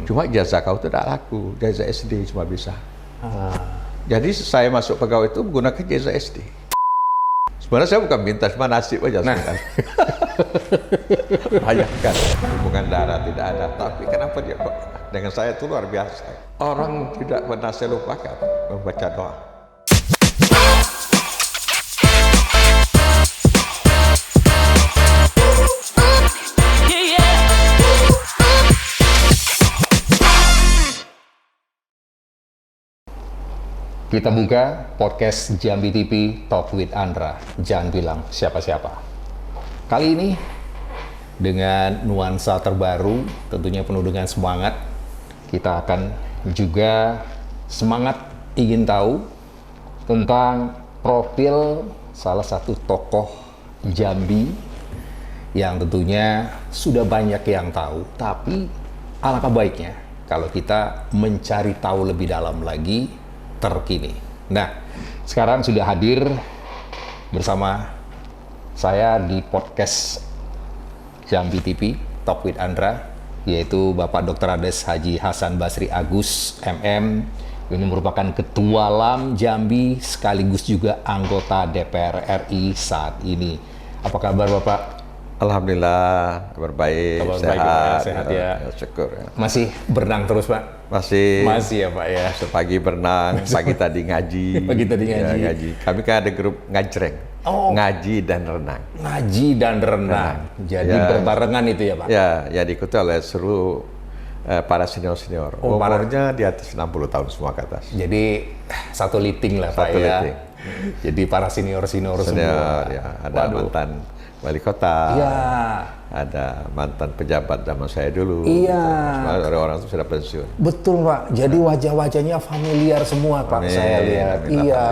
Cuma ijazah kau itu tidak laku, ijazah SD cuma bisa. Jadi saya masuk pegawai itu menggunakan ijazah SD. Sebenarnya saya bukan minta, cuma nasib aja sebenarnya. Bayangkan, hubungan darah tidak ada, tapi kenapa dia kok dengan saya itu luar biasa. Orang tidak pernah saya lupakan membaca doa. Kita buka podcast Jambi TV Talk with Andra. Jangan bilang siapa-siapa. Kali ini dengan nuansa terbaru, tentunya penuh dengan semangat. Kita akan juga semangat ingin tahu tentang profil salah satu tokoh Jambi yang tentunya sudah banyak yang tahu. Tapi alangkah baiknya kalau kita mencari tahu lebih dalam lagi terkini. Nah, sekarang sudah hadir bersama saya di podcast Jambi TV Talk with Andra, yaitu Bapak Dr. Andes Haji Hasan Basri Agus MM. Ini merupakan Ketua LAM Jambi sekaligus juga anggota DPR RI saat ini. Apa kabar Bapak? Alhamdulillah, kabar baik, sehat ya. Syukur ya. Masih berenang terus Pak? Masih ya Pak ya. Pagi berenang, pagi tadi ngaji. Pagi tadi ngaji. Ya, ngaji. Kami kan ada grup ngajreng. Oh. Ngaji dan renang. Ngaji dan renang. Jadi ya, berbarengan itu ya Pak? Ya, yang diikuti oleh seluruh para senior-senior. Umurnya di atas 60 tahun semua ke atas. Jadi satu liting lah Pak ya. Liting. Jadi para senior-senior semua. Ya, ada mantan wali kota, iya, ada mantan pejabat zaman saya dulu. Iya. Orang-orang itu sudah pensiun. Betul Pak. Jadi wajah-wajahnya familiar semua Pak. Amin, saya lihat. amin, iya.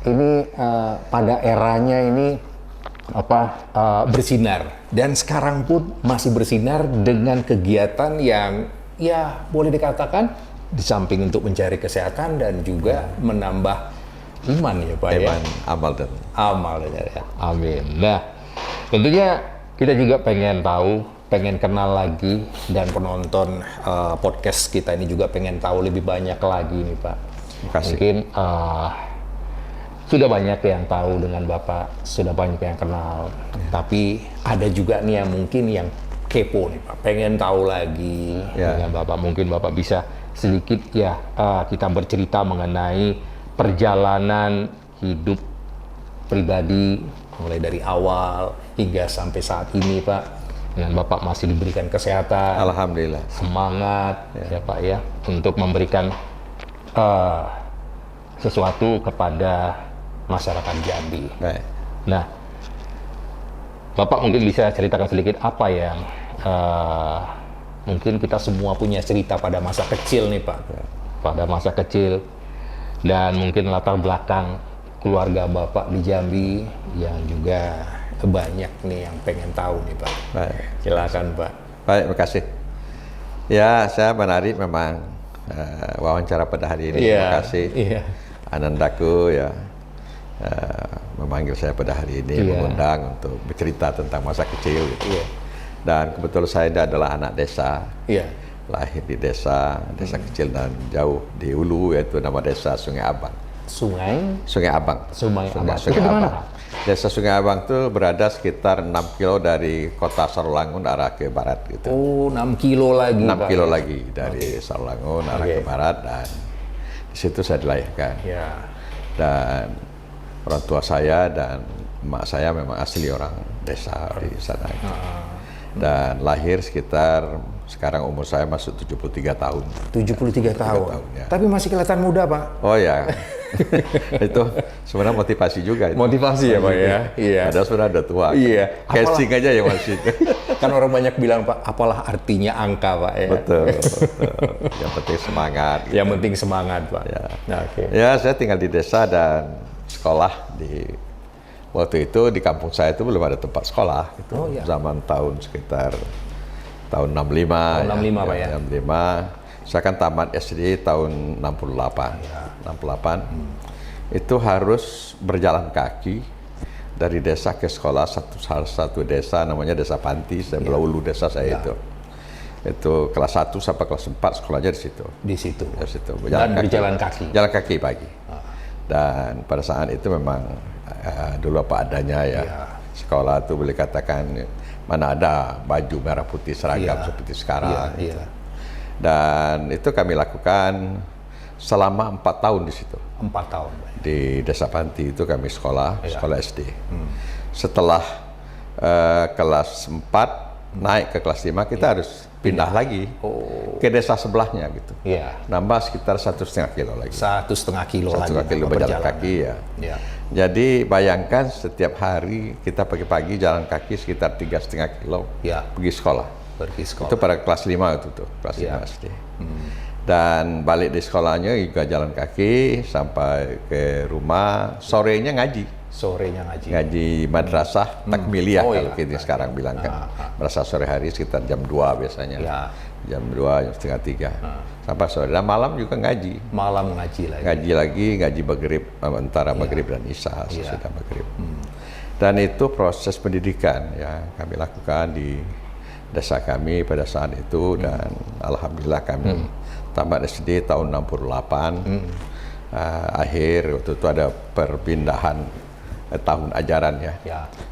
Ini pada eranya ini bersinar dan sekarang pun masih bersinar dengan kegiatan yang ya boleh dikatakan di samping untuk mencari kesehatan dan juga menambah iman ya Pak ya. Amal ya. Amin. Nah, tentunya kita juga pengen tahu, pengen kenal lagi, dan penonton podcast kita ini juga pengen tahu lebih banyak lagi nih Pak. Makasih. Mungkin sudah banyak yang tahu dengan Bapak, sudah banyak yang kenal, tapi ada juga nih yang mungkin yang kepo nih Pak, pengen tahu lagi dengan Bapak. Mungkin Bapak bisa sedikit ya kita bercerita mengenai perjalanan hidup pribadi mulai dari awal hingga sampai saat ini Pak, dengan Bapak masih diberikan kesehatan, alhamdulillah, semangat ya Pak ya untuk memberikan sesuatu kepada masyarakat Jambi. Baik. Nah, Bapak mungkin bisa ceritakan sedikit apa yang mungkin kita semua punya cerita pada masa kecil nih Pak, pada masa kecil, dan mungkin latar belakang keluarga Bapak di Jambi yang juga banyak nih yang pengen tahu nih Pak. Baik. Silakan Pak. Baik, makasih. Ya, saya menarik memang wawancara pada hari ini. Terima kasih. Anandaku ya memanggil saya pada hari ini, mengundang untuk bercerita tentang masa kecil gitu. Dan kebetulan saya adalah anak desa. Lahir di desa kecil dan jauh di hulu, yaitu nama desa Sungai Abang. Sungai Abang. Sungai Abang. Sungai Abang. Desa Sungai Abang itu berada sekitar 6 kilo dari kota Sarolangun arah ke barat gitu. Oh, 6 kilo lagi. 6 kilo lagi dari Sarolangun arah ke barat, dan di situ saya dilahirkan. Dan orang tua saya dan emak saya memang asli orang desa di sana. Dan lahir sekitar, sekarang umur saya masuk 73 tahun. 73 tahun ya. Tapi masih kelihatan muda Pak. Oh ya. Itu sebenarnya motivasi juga. Motivasi ya Pak ya. Iya. Padahal sudah ada tua. Iya. Casing aja ya masih. Kan orang banyak bilang Pak, apalah artinya angka Pak ya. Betul. Yang penting semangat. Yang penting semangat Pak. Ya. Nah, ya, saya tinggal di desa dan sekolah di waktu itu di kampung saya itu belum ada tempat sekolah gitu. Zaman tahun sekitar tahun 65. Tahun 65 Pak ya. 65. Saya kan tamat SD tahun 68. 68. Itu harus berjalan kaki dari desa ke sekolah, satu desa namanya Desa Panti, sebelah ulu desa saya itu. Itu kelas 1 sampai kelas 4 sekolahnya di situ. Di situ. Di situ. Dan berjalan kaki. Jalan kaki pagi. Dan pada saat itu memang dulu apa adanya ya. Sekolah itu boleh katakan mana ada baju merah putih seragam seperti sekarang. Gitu. Dan itu kami lakukan selama 4 tahun di situ. 4 tahun. Di Desa Panti itu kami sekolah SD. Setelah kelas 4 naik ke kelas 5 kita harus pindah lagi ke desa sebelahnya gitu. Nambah sekitar 1,5 kilo lagi. 1,5 kilo lagi. 1,5 kilo berjalan kaki ya. Jadi bayangkan setiap hari kita pagi-pagi jalan kaki sekitar 3,5 kilo pergi sekolah. Itu pada kelas 5 itu tuh, kelas 5 SD. Dan balik di sekolahnya juga jalan kaki sampai ke rumah, sorenya ngaji. Ngaji madrasah takmiliyah kalau kita sekarang bilang kan. Madrasah sore hari sekitar jam 2 biasanya. Jam 2, jam setengah 3. Sampai sore. Dan malam juga ngaji. Malam ngaji lagi. Ngaji maghrib, antara maghrib dan isya, sesudah maghrib. Dan itu proses pendidikan yang kami lakukan di desa kami pada saat itu. Dan alhamdulillah kami tamat SD tahun 68. Akhir waktu itu ada perpindahan tahun ajaran ya.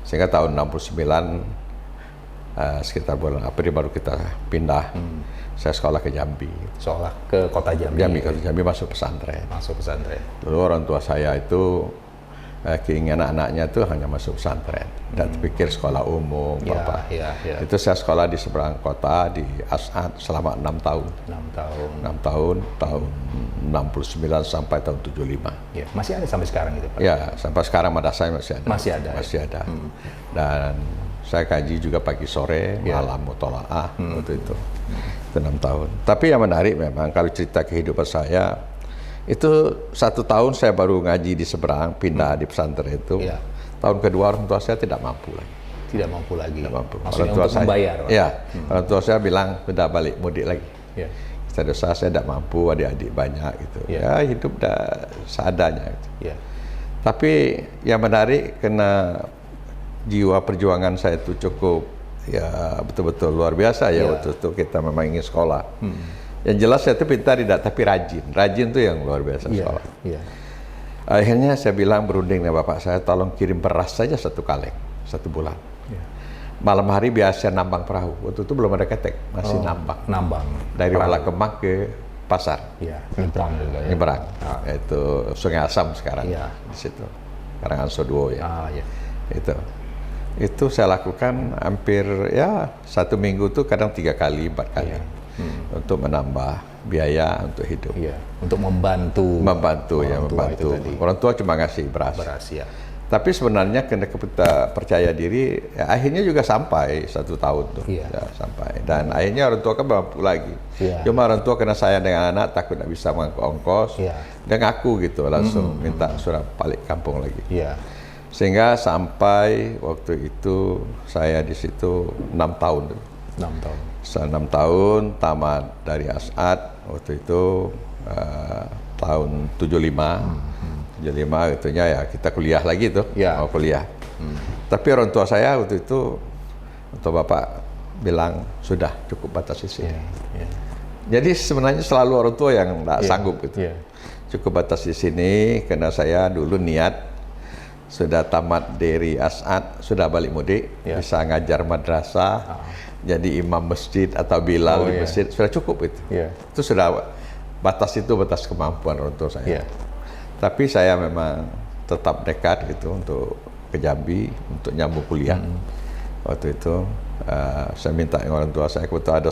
Sehingga tahun 69 sekitar bulan April baru kita pindah. Saya sekolah ke Jambi. Sekolah ke kota Jambi. Jambi masuk pesantren. Dulu orang tua saya itu keinginan anaknya itu hanya masuk pesantren dan pikir sekolah umum Bapak. Itu saya sekolah di seberang kota di As'ad selama 6 tahun. 6 tahun tahun 69 sampai tahun 75. Masih ada sampai sekarang itu Pak? Ya, sampai sekarang madrasah masih ada. Masih ada. Dan saya kaji juga pagi sore, malam mutola'ah waktu itu. Itu 6 tahun. Tapi yang menarik memang kalau cerita kehidupan saya, itu 1 tahun saya baru ngaji di seberang, pindah di pesantren itu. Tahun kedua orang tua saya tidak mampu lagi. Tidak mampu lagi. Maksudnya untuk membayar. Orang tua saya bilang sudah balik mudik lagi. Dosa saya tidak mampu, adik-adik banyak gitu. Ya hidup dah seadanya. Gitu. Tapi yang menarik karena jiwa perjuangan saya itu cukup ya betul-betul luar biasa ya waktu itu kita memang ingin sekolah. Yang jelas saya itu pintar tidak, tapi rajin. Rajin itu yang luar biasa sekolah. Akhirnya saya bilang berunding dengan bapak saya, tolong kirim beras saja 1 kaleng, 1 bulan. Malam hari biasa nambang perahu. Waktu itu belum ada ketek, masih nambang. Dari Walakemah ke pasar. Nyebrang juga. Nyebrang. Itu Sungai Asam sekarang. Di situ. Karangasem ya. Itu saya lakukan hampir ya 1 minggu tuh kadang 3 kali, 4 kali. Untuk menambah biaya untuk hidup. Untuk membantu orang tua cuma ngasih beras. Tapi sebenarnya karena kita percaya diri, ya, akhirnya juga sampai 1 tahun tuh, sampai. Dan akhirnya orang tua kan mampu lagi. Cuma orang tua karena sayang dengan anak, takut tidak bisa mengangkut ongkos, dan ngaku gitu langsung minta surat balik kampung lagi. Sehingga sampai waktu itu saya di situ 6 tahun. 6 tahun tamat dari As'ad waktu itu tahun 75 itunya ya kita kuliah lagi tuh mau kuliah. Tapi orang tua saya waktu itu untuk bapak bilang sudah cukup batas di sini. Jadi sebenarnya selalu orang tua yang tidak sanggup gitu. Cukup batas di sini karena saya dulu niat sudah tamat dari As'ad, sudah balik mudik, bisa ngajar madrasah, jadi imam masjid atau bilal di masjid, sudah cukup itu. Itu sudah batas kemampuan orang tua saya. Tapi saya memang tetap nekat gitu untuk ke Jambi untuk nyambung kuliah. Waktu itu saya minta orang tua saya, waktu ada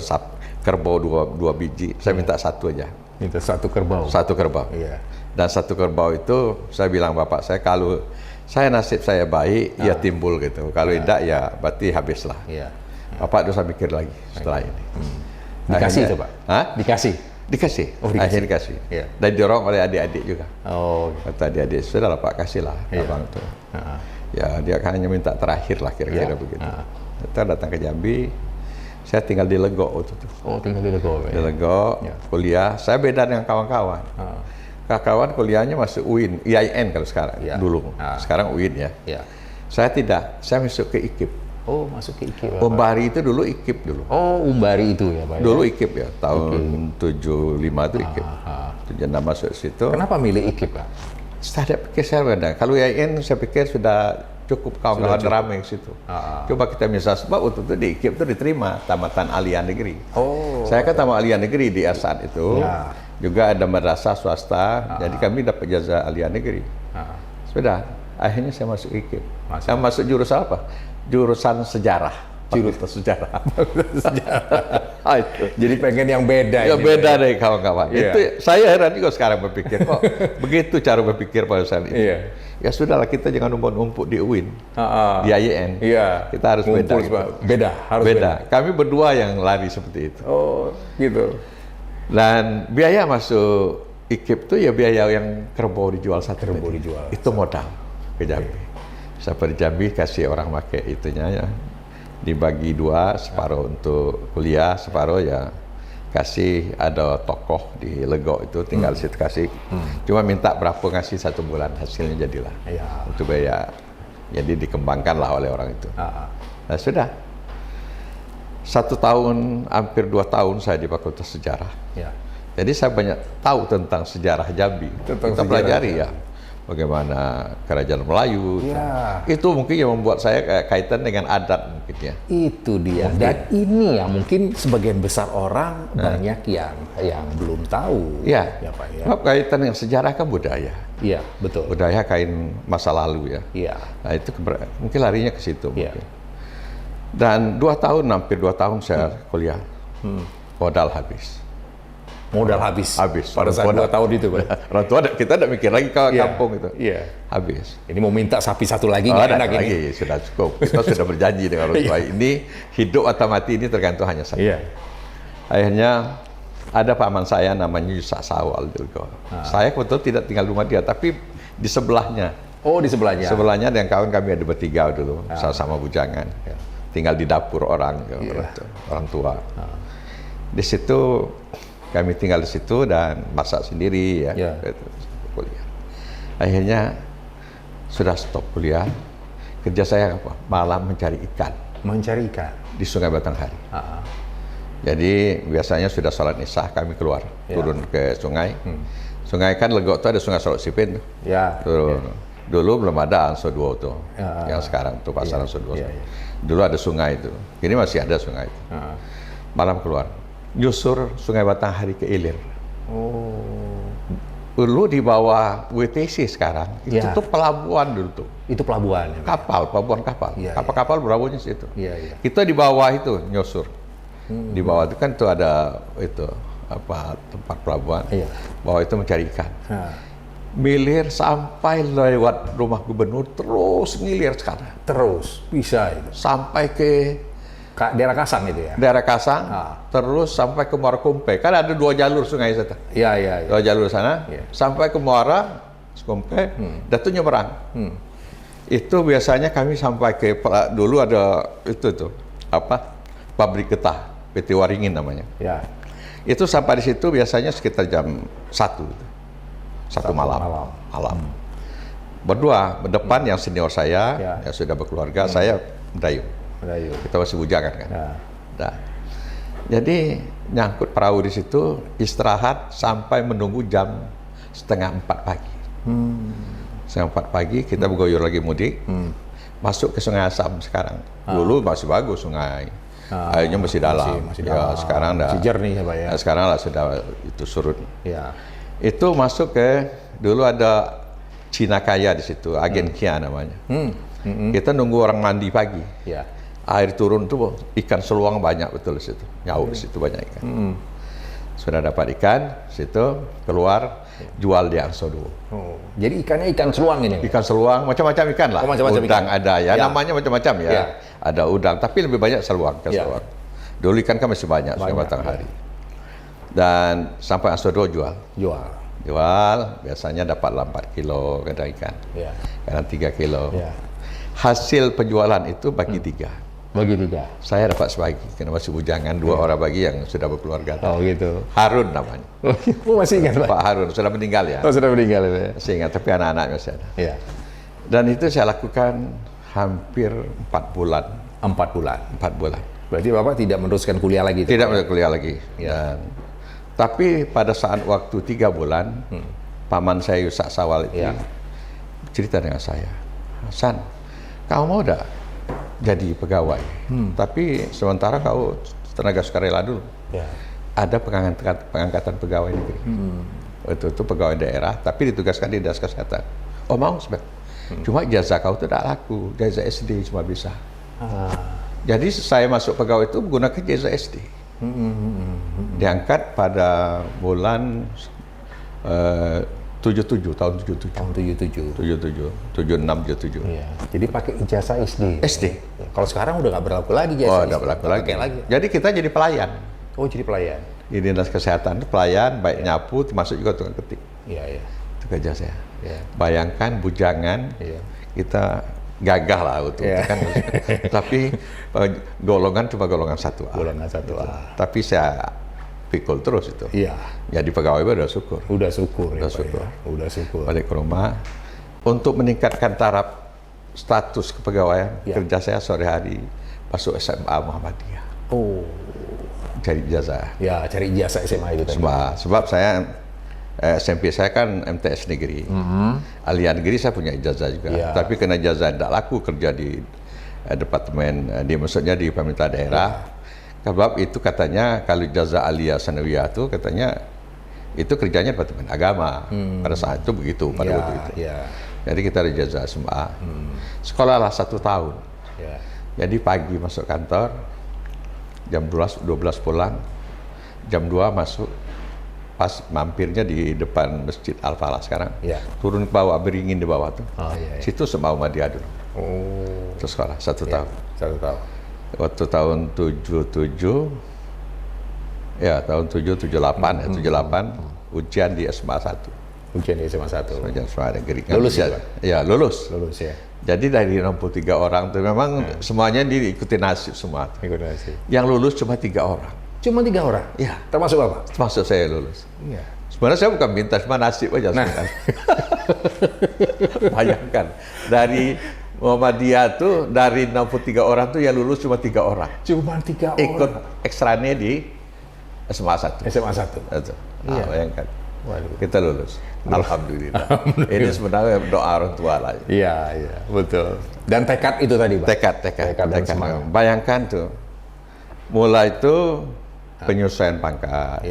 kerbau 2 biji, saya minta 1 aja. Minta 1 kerbau. 1 kerbau. Dan 1 kerbau itu saya bilang bapak saya, kalau saya nasib saya baik, ya timbul gitu. Kalau tidak ya berarti habislah. Bapak dosa mikir lagi setelah ini. Dikasih itu Pak? Dikasih? Dikasih. Akhirnya dikasih. Dan didorong oleh adik-adik juga. Kata adik-adik, sudah lah Pak, kasihlah abang itu. Ya dia hanya minta terakhir lah kira-kira begitu. Kita datang ke Jambi, saya tinggal di Legok waktu itu. Tinggal di Legok. Di Legok, kuliah. Saya beda dengan kawan-kawan. Kawan kuliahnya masuk UIN, IAIN kalau sekarang dulu. Sekarang UIN ya. Saya tidak, saya masuk ke IKIP. Oh, masuk ke IKIP. Umbari itu dulu IKIP dulu. Oh, Umbari itu ya, Pak. Dulu IKIP ya, tahun 75 itu IKIP. 76 masuk situ. Kenapa milih IKIP, Pak? Saya pikir saya beda. Kalau IAIN saya pikir sudah cukup kawan-kawan ramai ke situ. Coba kita misal sebab untuk itu di IKIP itu diterima tamatan aliyah negeri. Oh. Saya kan tamat aliyah negeri di Asad itu. Ya. Juga ada madrasah swasta. Jadi kami dapat ijazah aliyah negeri. Sudah, akhirnya saya masuk IKIP. Saya masuk jurusan apa? Jurusan sejarah. Jurusan sejarah. Itu. Jadi pengen yang beda. Ya beda deh kawan-kawan. Itu saya heran juga sekarang berpikir kok begitu cara berpikir pada saat itu. Ya sudahlah, kita jangan numpuk di UIN, di IAIN. Kita harus beda. Beda, harus beda. Kami berdua yang lari seperti itu. Oh, gitu. Dan biaya masuk IKIP itu ya biaya yang kerbau dijual satu. Kerbau dijual. Itu modal ke Jambi. Sampai di Jambi kasih orang pakai itunya ya. Dibagi dua, separuh untuk kuliah, separuh ya kasih ada tokoh di Legok itu tinggal situ kasih. Cuma minta berapa ngasih 1 bulan, hasilnya jadilah. Untuk biaya. Jadi dikembangkanlah oleh orang itu. Nah, sudah. 1 tahun, hampir 2 tahun saya di Fakultas Sejarah. Jadi saya banyak tahu tentang sejarah Jambi. Kita pelajari ya. Bagaimana kerajaan Melayu. Itu mungkin yang membuat saya kaitan dengan adat mungkin ya. Itu dia. Dan ini yang mungkin sebagian besar orang banyak yang belum tahu. Ya Pak ya. Kaitan dengan sejarah kan budaya. Iya, betul. Budaya kain masa lalu ya. Nah itu mungkin larinya ke situ mungkin. Dan 2 tahun, hampir 2 tahun saya kuliah. Modal habis. Modal habis. Pada saat 2 tahun itu, Pak. Orang tua kita tidak mikir lagi ke kampung itu. Habis. Ini mau minta sapi 1 lagi nggak enak lagi. Sudah cukup. Kita sudah berjanji dengan orang tua. Ini hidup atau mati ini tergantung hanya satu. Akhirnya ada paman saya namanya Yusak Sawal dulu. Saya kebetulan tidak tinggal di rumah dia, tapi di sebelahnya. Oh, di sebelahnya. Sebelahnya dan kawan kami ada bertiga dulu, sama-sama bujangan. Tinggal di dapur orang tua. Di situ kami tinggal di situ dan masak sendiri ya. Kuliah. Akhirnya sudah stop kuliah. Kerja saya apa? Malam mencari ikan. Mencari ikan di Sungai Batanghari. Jadi biasanya sudah sholat isya kami keluar, turun ke sungai. Sungai kan Legok itu ada Sungai Solok Sipin. Turun. Dulu belum ada Anso 2 tuh. Yang sekarang tuh pasar Anso 2. Dulu ada sungai itu. Kini masih ada sungai itu. Malam keluar. Nyusur Sungai Batanghari ke Ilir. Dulu di bawah WTC sekarang, itu tuh pelabuhan dulu tuh. Itu pelabuhan? Ya, pelabuhan kapal. Kapal-kapal berlabuhnya situ. Kita di bawah itu nyusur. Di bawah itu kan tuh ada itu tempat pelabuhan. Bawah itu mencari ikan. Milir sampai lewat rumah gubernur, terus ngilir sekarang. Terus bisa itu. Sampai ke daerah Kasang itu ya? Daerah Kasang, terus sampai ke Muara Kumpe. Kan ada 2 jalur sungai sana. 2 jalur sana, sampai ke Muara Kumpe, dan itu nyeberang. Itu biasanya kami sampai ke, dulu ada itu tuh, pabrik getah, PT Waringin namanya. Itu sampai di situ biasanya sekitar jam 1 malam. Berdua, berdepan yang senior saya, yang sudah berkeluarga, saya mendayung. Kita masih bujangan kan. Nah, jadi nyangkut perahu di situ, istirahat sampai menunggu jam 3:30 pagi. Setengah 4 pagi kita bergoyor lagi mudik, masuk ke Sungai Asam sekarang. Dulu masih bagus sungai, airnya masih dalam. Sekarang dah jernih ya Pak ya. Sekarang lah sudah itu surut. Itu masuk ke, dulu ada Cina Kaya di situ, Agen Kia namanya. Kita nunggu orang mandi pagi. Air turun tuh ikan seluang banyak betul di situ. Nyauk di situ banyak ikan. Sudah dapat ikan, situ keluar jual di Anso 2. Jadi ikannya ikan seluang ini? Ikan seluang, macam-macam ikan lah. Udang ikan ada ya, namanya macam-macam ya. Ada udang, tapi lebih banyak seluang. Seluang. Dulu ikan kan masih banyak, Sungai Batanghari. Dan sampai Anso 2 jual, biasanya dapat 4 kilo kadang ikan, kadang 3 kilo. Hasil penjualan itu bagi 3. Bagi 3. Saya dapat sebagi, karena masih bujangan, 2 orang bagi yang sudah berkeluarga. Oh gitu. Harun namanya. Masih ingat Pak? Pak Harun, sudah meninggal ya. Sudah meninggal ya. Masih ingat, tapi anak-anak masih ada. Dan itu saya lakukan hampir 4 bulan. 4 bulan. 4 bulan. Berarti Bapak tidak meneruskan kuliah lagi? Tidak meneruskan kuliah lagi. Ya. Tapi pada saat waktu 3 bulan, paman saya Yusak Sawal itu cerita dengan saya, Hasan, kamu mau tidak jadi pegawai? Tapi sementara kau tenaga sukarela dulu. Ya. Ada pengangkatan pegawai negeri. Itu pegawai daerah, tapi ditugaskan di dinas kesehatan. Oh mau sebenarnya. Cuma ijazah kau itu tidak laku, ijazah SD cuma bisa. Jadi saya masuk pegawai itu menggunakan ijazah SD. Diangkat pada bulan 77, tahun 77. Tahun 77. 76, 77. Iya. Jadi pakai ijazah SD. SD. Ya, kalau sekarang udah nggak berlaku lagi ijazah. Oh, udah berlaku lagi. Jadi kita jadi pelayan. Oh, jadi pelayan. Di dinas kesehatan pelayan, baik nyapu, termasuk juga tukang ketik. Iya, iya. Itu kerja saya. Ya. Bayangkan bujangan, kita gagah lah untuk kan. Tapi golongan cuma golongan 1A. Golongan 1A. Tapi saya pikul terus itu. Iya. Jadi pegawai udah syukur. Udah syukur. Udah syukur. Ya. Udah syukur. Balik ke rumah untuk meningkatkan taraf status kepegawaian kerja saya sore hari masuk SMA Muhammadiyah. Oh. Cari ijazah. Ya, cari ijazah SMA itu tadi. Sebab saya SMP saya kan MTS negeri. Aliyah negeri saya punya ijazah juga. Ya. Tapi karena ijazah tidak laku kerja di departemen, maksudnya di pemerintah daerah. Sebab itu katanya kalau ijazah aliyah sanawiyah itu katanya itu kerjanya departemen agama. Pada saat itu begitu, pada waktu itu. Ya. Jadi kita ada ijazah SMA. Sekolahlah 1 tahun. Ya. Jadi pagi masuk kantor, jam 12 pulang, jam 2 masuk, pas mampirnya di depan Masjid Al-Falah sekarang, turun ke bawah, beringin di bawah tuh, situ SMA Muhammadiyah dulu. Terus sekolah 1 tahun. 1 tahun. Waktu tahun 77, ya tahun 78, 78 ujian di SMA 1. Ujian di SMA 1. Ujian SMA negeri. Lulus ya, Pak? Ya, lulus. Lulus ya. Jadi dari 63 orang tuh memang semuanya diikuti nasib semua. Ikut nasib. Yang lulus cuma 3 orang. Cuma 3 orang? Iya. Termasuk Bapak? Termasuk saya lulus. Iya. Sebenarnya saya bukan minta, cuma nasib aja sebenarnya. Bayangkan, dari Muhammadiyah tuh, dari 63 orang tuh yang lulus cuma 3 orang. Cuma 3 orang? Ikut ekstranya di SMA 1. SMA 1? Itu. Nah, bayangkan. Waduh. Kita lulus. Alhamdulillah. Ini sebenarnya doa orang tua lah. Iya, iya, betul. Dan tekad itu tadi, Pak? Tekad. Bayangkan tuh, mulai itu penyesuaian pangkat,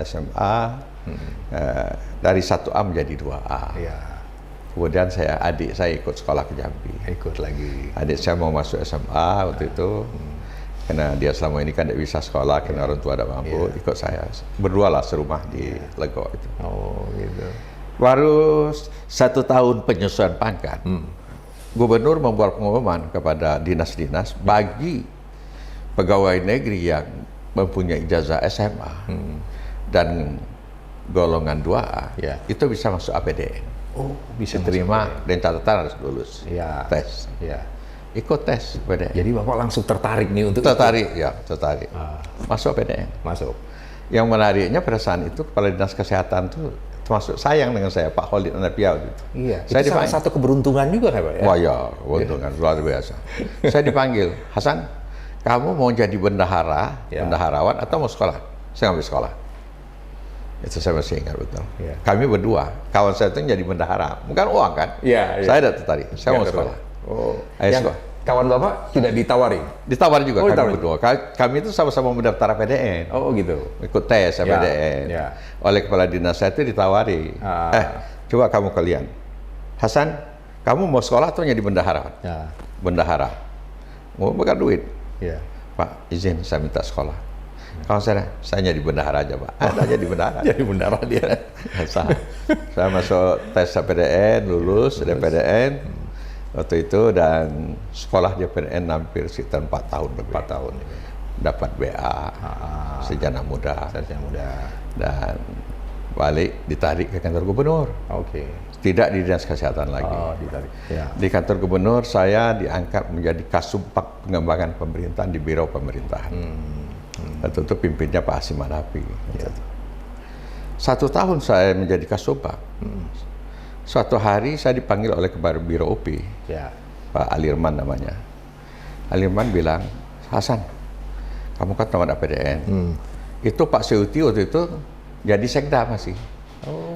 SMA, dari 1A menjadi 2A. Ya. Kemudian adik saya ikut sekolah ke Jambi. Ikut lagi. Adik saya mau masuk SMA waktu itu. Karena dia selama ini kan tidak bisa sekolah karena orang tua tidak mampu, ikut saya. Berdua lah serumah di Legok itu. Oh gitu. Baru 1 tahun penyesuaian pangkat, gubernur membuat pengumuman kepada dinas-dinas bagi pegawai negeri yang mempunyai ijazah SMA dan golongan 2A, itu bisa masuk APDN. Oh, bisa terima dan catatan harus lulus tes. Ikut tes PDN. Jadi Bapak langsung tertarik nih untuk tertarik. Masuk PDN. Masuk. Yang menariknya pada saat itu kepala dinas kesehatan tuh termasuk sayang dengan saya, Pak Khalid Anapiau gitu. Iya. Saya salah satu keberuntungan juga kan Pak ya? Wah ya, keberuntungan luar biasa. Saya dipanggil, Hasan, kamu mau jadi bendaharawan atau mau sekolah? Saya ngambil sekolah. Itu saya masih ingat betul. Kami berdua, kawan saya itu jadi bendahara, bukan uang kan? Saya tidak tertarik, saya mau sekolah. Oh, yang kawan Bapak tidak ditawari? Ditawari juga, kami berdua. Kami itu sama-sama mendaftar APDN. Oh gitu? Ikut tes APDN. Oleh kepala dinas saya itu ditawari. Coba kamu kalian. Hasan, kamu mau sekolah atau jadi bendahara? Bendahara. Mau bakar duit? Pak, izin saya minta sekolah. Kalau saya jadi bendahara aja Pak. Ada jadi bendahara. Jadi bendahara dia. Saya masuk tes APDN, lulus dari APDN. Waktu itu dan sekolah di PDN hampir sekitar 4 tahun lebih. 4 tahun. Dapat BA, sarjana muda. Dan balik ditarik ke kantor gubernur. Oke. Tidak di dinas kesehatan lagi. Oh, ditarik. Di kantor gubernur saya diangkat menjadi Kasubag pengembangan pemerintahan di Biro Pemerintahan. Waktu itu pimpinnya Pak Hasim Manapi. 1 tahun saya menjadi Kasubag. Suatu hari saya dipanggil oleh Kepala Biro UPI, Pak Alirman namanya. Aliman bilang, Hasan, kamu kan tamat APDN. Itu Pak Seuti waktu itu jadi sekda masih.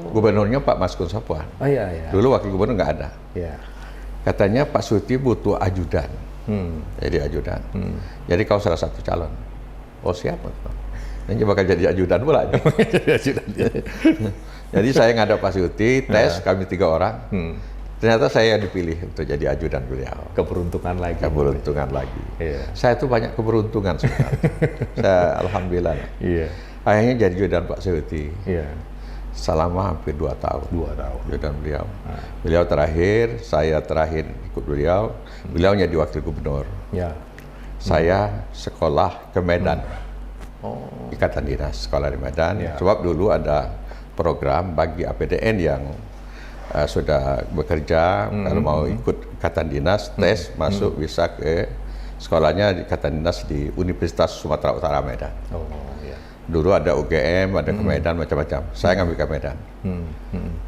Gubernurnya Pak Maskun Sapuan. Dulu wakil gubernur nggak ada. Katanya Pak Seuti butuh ajudan. Jadi ajudan. Jadi kau salah satu calon. Oh siapa? Ini bakal jadi ajudan pula. Jadi saya ngadap Pak Seuti, tes kami 3 orang. Ternyata saya dipilih untuk jadi ajudan beliau. Keberuntungan lagi. Keberuntungan lagi. Saya tuh banyak keberuntungan sebenarnya. Saya alhamdulillah. Akhirnya jadi ajudan Pak Seuti. Selama hampir 2 tahun. 2 tahun. Ajudan beliau. Beliau terakhir, saya terakhir ikut beliau. Beliau jadi wakil gubernur. Saya sekolah ke Medan. Ikatan Dinas sekolah di Medan. Sebab dulu ada program bagi APDN yang sudah bekerja, kalau mau ikut Ikatan Dinas, tes, masuk bisa ke sekolahnya di Ikatan Dinas di Universitas Sumatera Utara Medan. Dulu ada UGM, ada ke Medan, macam-macam. Saya ngambil ke Medan.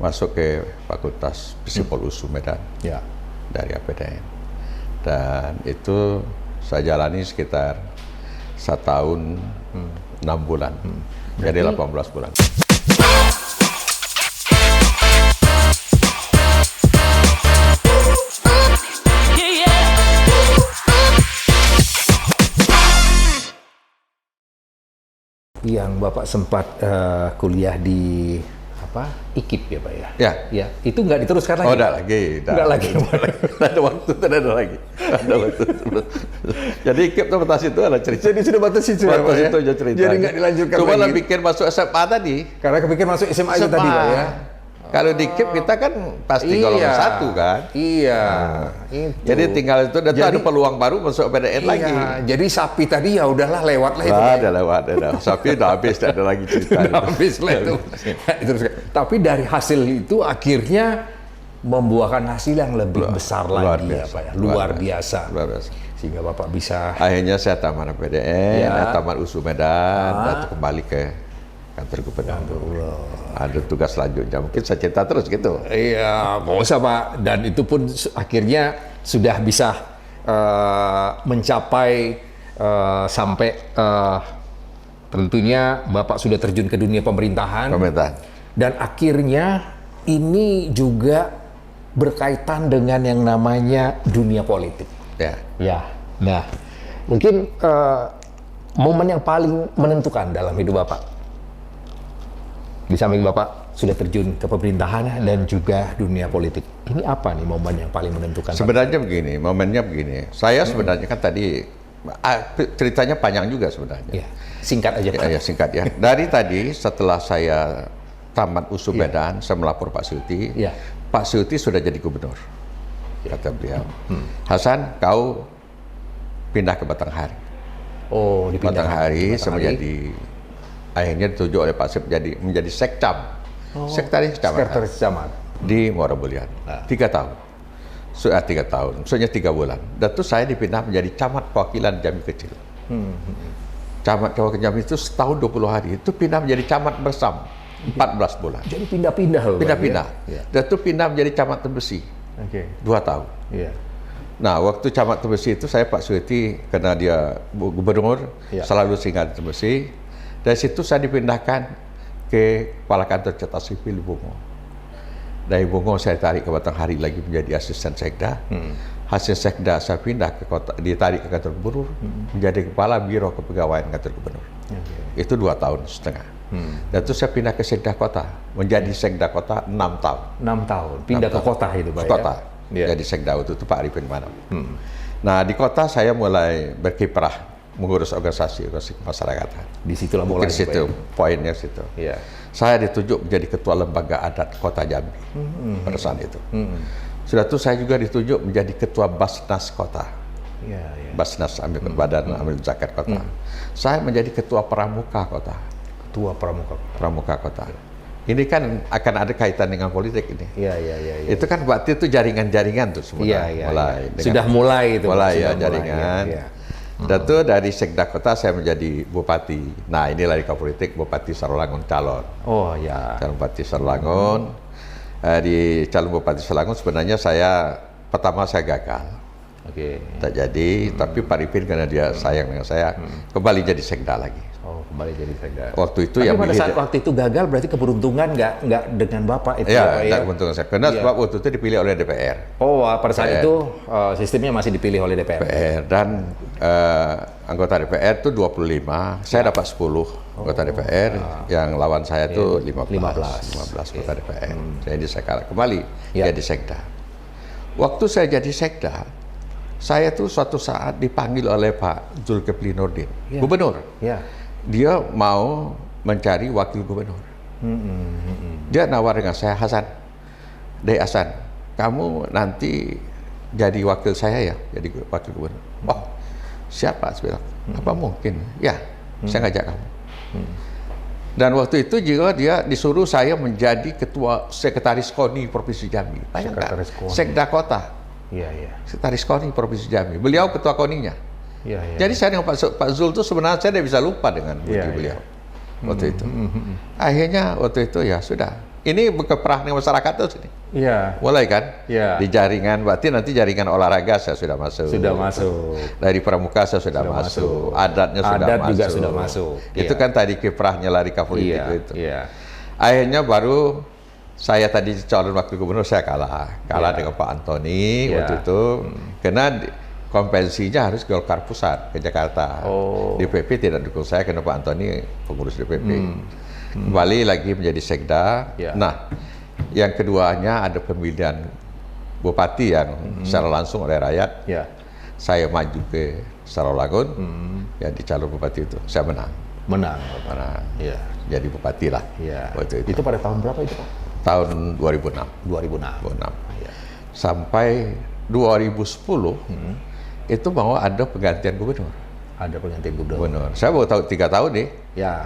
Masuk ke Fakultas Psikol USU Medan dari APDN. Dan itu saya jalani sekitar 1 tahun 6 bulan. Jadi 18 bulan. Yang Bapak sempat kuliah di IKIP ya Pak ya? Ya. Itu nggak diteruskan lagi? Oh, enggak lagi. Enggak lagi. Ada waktu, tidak ada lagi. Ada waktu. Jadi IKIP itu batas itu ada cerita. Jadi sudah batas itu ya Pak ya? Itu aja cerita. Jadi nggak dilanjutkan lagi. Cuma pikir masuk SMA tadi. Karena kepikir masuk SMA itu tadi Pak ya? Kalau di KIP kita kan pasti golongan 1 kan? Jadi tinggal itu, dan ada peluang baru masuk PDN lagi. Jadi sapi tadi ya udahlah lewat lah itu. Udah lewat, sapi udah habis, tidak ada lagi cerita. Udah habis lah itu. Tapi dari hasil itu akhirnya membuahkan hasil yang lebih besar lagi ya Pak ya? Luar biasa. Sehingga Bapak bisa... Akhirnya saya tamat PDN, tamat USU Medan, dan kembali ke kantor gubernur. Ada tugas selanjutnya, mungkin saya cerita terus gitu. Iya, nggak usah Pak. Dan itu pun akhirnya sudah bisa mencapai sampai tentunya Bapak sudah terjun ke dunia pemerintahan. Dan akhirnya ini juga berkaitan dengan yang namanya dunia politik. Nah, mungkin momen yang paling menentukan dalam hidup Bapak, di samping Bapak sudah terjun ke pemerintahan dan juga dunia politik. Ini apa nih momen yang paling menentukan? Sebenarnya begini, momennya begini. Saya sebenarnya kan tadi, ceritanya panjang juga sebenarnya. Singkat aja Pak. Singkat ya. Dari tadi setelah saya tamat USU Medan, saya melapor Pak Seuti. Pak Seuti sudah jadi gubernur. Kata beliau, Hasan, kau pindah ke Batanghari. Oh, dipindah Batanghari, saya menjadi... Akhirnya ditunjuk oleh Pak Sep menjadi sekcam, sekretaris camat di Muara Bulian. 3 tahun, 3 tahun, maksudnya 3 bulan. Dan itu saya dipindah menjadi camat perwakilan Jambi Kecil. Camat perwakilan Jambi itu setahun 20 hari, itu pindah menjadi camat bersam 14 bulan. Jadi pindah-pindah loh. Pindah-pindah. Dan itu pindah menjadi camat Tembesi 2 tahun. Nah, waktu camat Tembesi itu saya Pak Seuti, karena dia gubernur, selalu singgah di Tembesi. Dari situ saya dipindahkan ke Kepala Kantor Cetak Sipil Bungo. Dari Bungo saya tarik ke Batanghari lagi menjadi asisten sekda. Hasil sekda saya pindah ke kota, ditarik ke kantor gubernur, menjadi kepala biro kepegawaian kantor gubernur. Itu 2 tahun setengah. Dan itu saya pindah ke sekda kota, menjadi sekda kota 6 tahun. 6 tahun, pindah ke kota itu Pak. Kota. Jadi sekda itu Pak Arifin Manap. Nah, di kota saya mulai berkiprah mengurus organisasi masyarakatan. Di situlah mulai. Di situ poinnya situ. Saya ditunjuk menjadi ketua lembaga adat Kota Jambi pada saat itu. Sudah itu saya juga ditunjuk menjadi ketua Basnas Kota. Basnas Badan Amil Zakat Kota. Saya menjadi ketua Pramuka Kota. Ketua Pramuka Kota. Ini kan akan ada kaitan dengan politik ini. Itu kan waktu itu jaringan-jaringan tuh semua. Sudah mulai itu. Jaringan. Dan itu dari sekda kota saya menjadi bupati. Nah, inilah di politik Bupati Sarolangun calon. Calon Bupati Sarolangun. Di calon Bupati Sarolangun sebenarnya pertama saya gagal. Tak jadi, tapi Pak Arifin karena dia sayang dengan saya, kembali jadi sekda lagi. Oh, kembali jadi sekda. Waktu itu tapi yang pada saat waktu itu gagal, berarti keberuntungan nggak dengan Bapak itu ya? Pak, Ya, keberuntungan saya. Karena sebab waktu itu dipilih oleh DPR. Oh, pada saat itu sistemnya masih dipilih oleh DPR. Dan anggota DPR itu 25, saya dapat 10 anggota DPR, yang lawan saya itu 15 anggota DPR. Jadi saya kalah kembali jadi sekda. Waktu saya jadi sekda, saya tuh suatu saat dipanggil oleh Pak Zulkifli Nurdin, gubernur. Dia mau mencari wakil gubernur. Dia nawar dengan saya, Hasan, kamu nanti jadi wakil saya ya, jadi wakil gubernur. Oh, siapa? Saya bilang, apa mungkin? Ya, saya ngajak kamu. Dan waktu itu juga dia disuruh saya menjadi ketua sekretaris KONI Provinsi Jambi. Sekda Kota. Sekretaris KONI Provinsi Jambi. Beliau ketua KONI-nya. Jadi saya dengan Pak Zul itu sebenarnya saya tidak bisa lupa dengan beliau waktu itu. Akhirnya waktu itu ya sudah. Ini berkeperah dengan masyarakat tuh sini. Mulai kan? Di jaringan, berarti nanti jaringan olahraga saya sudah masuk. Dari pramuka saya sudah masuk. Adatnya juga sudah masuk. Itu kan tadi kiprahnya lari ke politik itu. Akhirnya baru saya tadi calon wakil gubernur saya kalah dengan Pak Antoni waktu itu. Karena konvensinya harus Golkar Pusat ke Jakarta. DPP tidak dukung saya karena Pak Antoni pengurus DPP. Kembali lagi menjadi sekda. Nah, yang keduanya ada pemilihan bupati yang secara langsung oleh rakyat. Saya maju ke Sarawangun, ya di calon bupati itu saya menang. Jadi bupati lah. Waktu itu pada tahun berapa itu Pak? Tahun 2006. Sampai 2010 itu mau ada penggantian gubernur. Saya baru tahu 3 tahun nih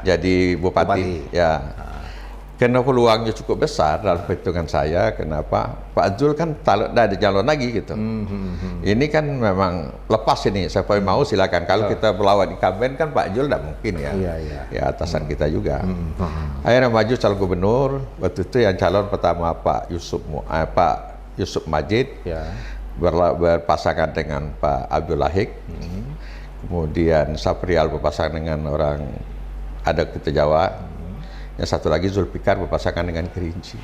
jadi bupati. Karena peluangnya cukup besar dalam perhitungan saya. Kenapa? Pak Zul kan tidak ada calon lagi gitu. Ini kan memang lepas ini. Siapa yang mau silakan. Kalau kita melawan incumbent kan Pak Zul tidak mungkin ya. Ya atasan kita juga. Akhirnya maju calon gubernur. Waktu itu yang calon pertama Pak Yusuf Majid. Berpasangan dengan Pak Abdul Lahik. Kemudian Saprial berpasangan dengan orang adat kita Jawa. Yang satu lagi Zulfikar berpasangan dengan Kerinci.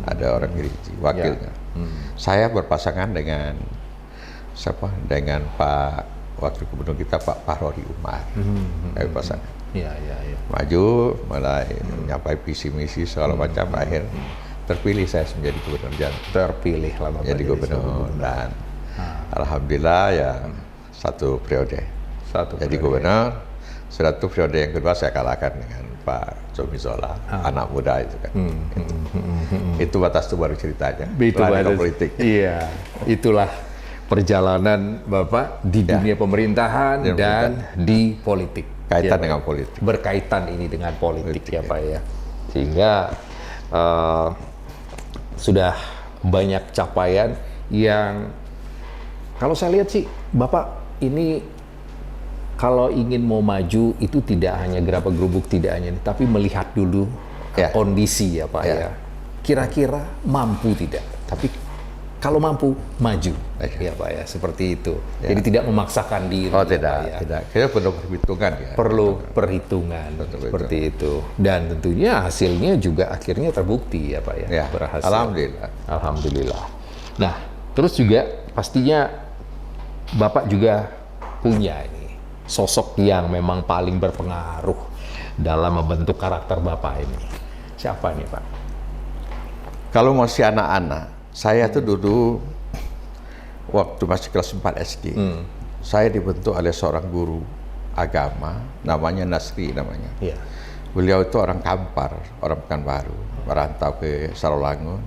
Ada orang Kerinci, wakilnya. Saya berpasangan dengan siapa? Dengan Pak Wakil Gubernur kita Pak Fahrori Umar. Kami pasangan. Maju, mulai menyampaikan visi misi segala macam. Akhir terpilih saya menjadi gubernur Jambi. Jadi gubernur dan alhamdulillah ya satu periode. Jadi gubernur. Sudah itu periode yang kedua saya kalahkan dengan Pak Zomi Zola, anak muda itu kan. Itu batas itu baru ceritanya. Itu politik. Iya, itulah perjalanan Bapak di dunia pemerintahan dan di politik. Kaitan dengan politik. Berkaitan ini dengan politik ya Pak ya. Sehingga sudah banyak capaian yang kalau saya lihat sih Bapak ini kalau ingin mau maju itu tidak hanya gerabak-gerubuk, tidak hanya, tapi melihat dulu kondisi ya Pak ya. Kira-kira mampu tidak? Tapi kalau mampu maju ya Pak ya, seperti itu. Jadi tidak memaksakan diri. Tidak. Kita perlu perhitungan ya. Perlu perhitungan seperti itu. Dan tentunya hasilnya juga akhirnya terbukti ya Pak ya. Berhasil. Alhamdulillah. Nah, terus juga pastinya Bapak juga punya ini sosok yang memang paling berpengaruh dalam membentuk karakter Bapak ini. Siapa nih Pak? Kalau masih anak-anak, saya tuh dulu waktu masih kelas 4 SD, saya dibentuk oleh seorang guru agama, namanya Nasri namanya. Beliau itu orang Kampar, orang Pekanbaru, merantau ke Sarawangun.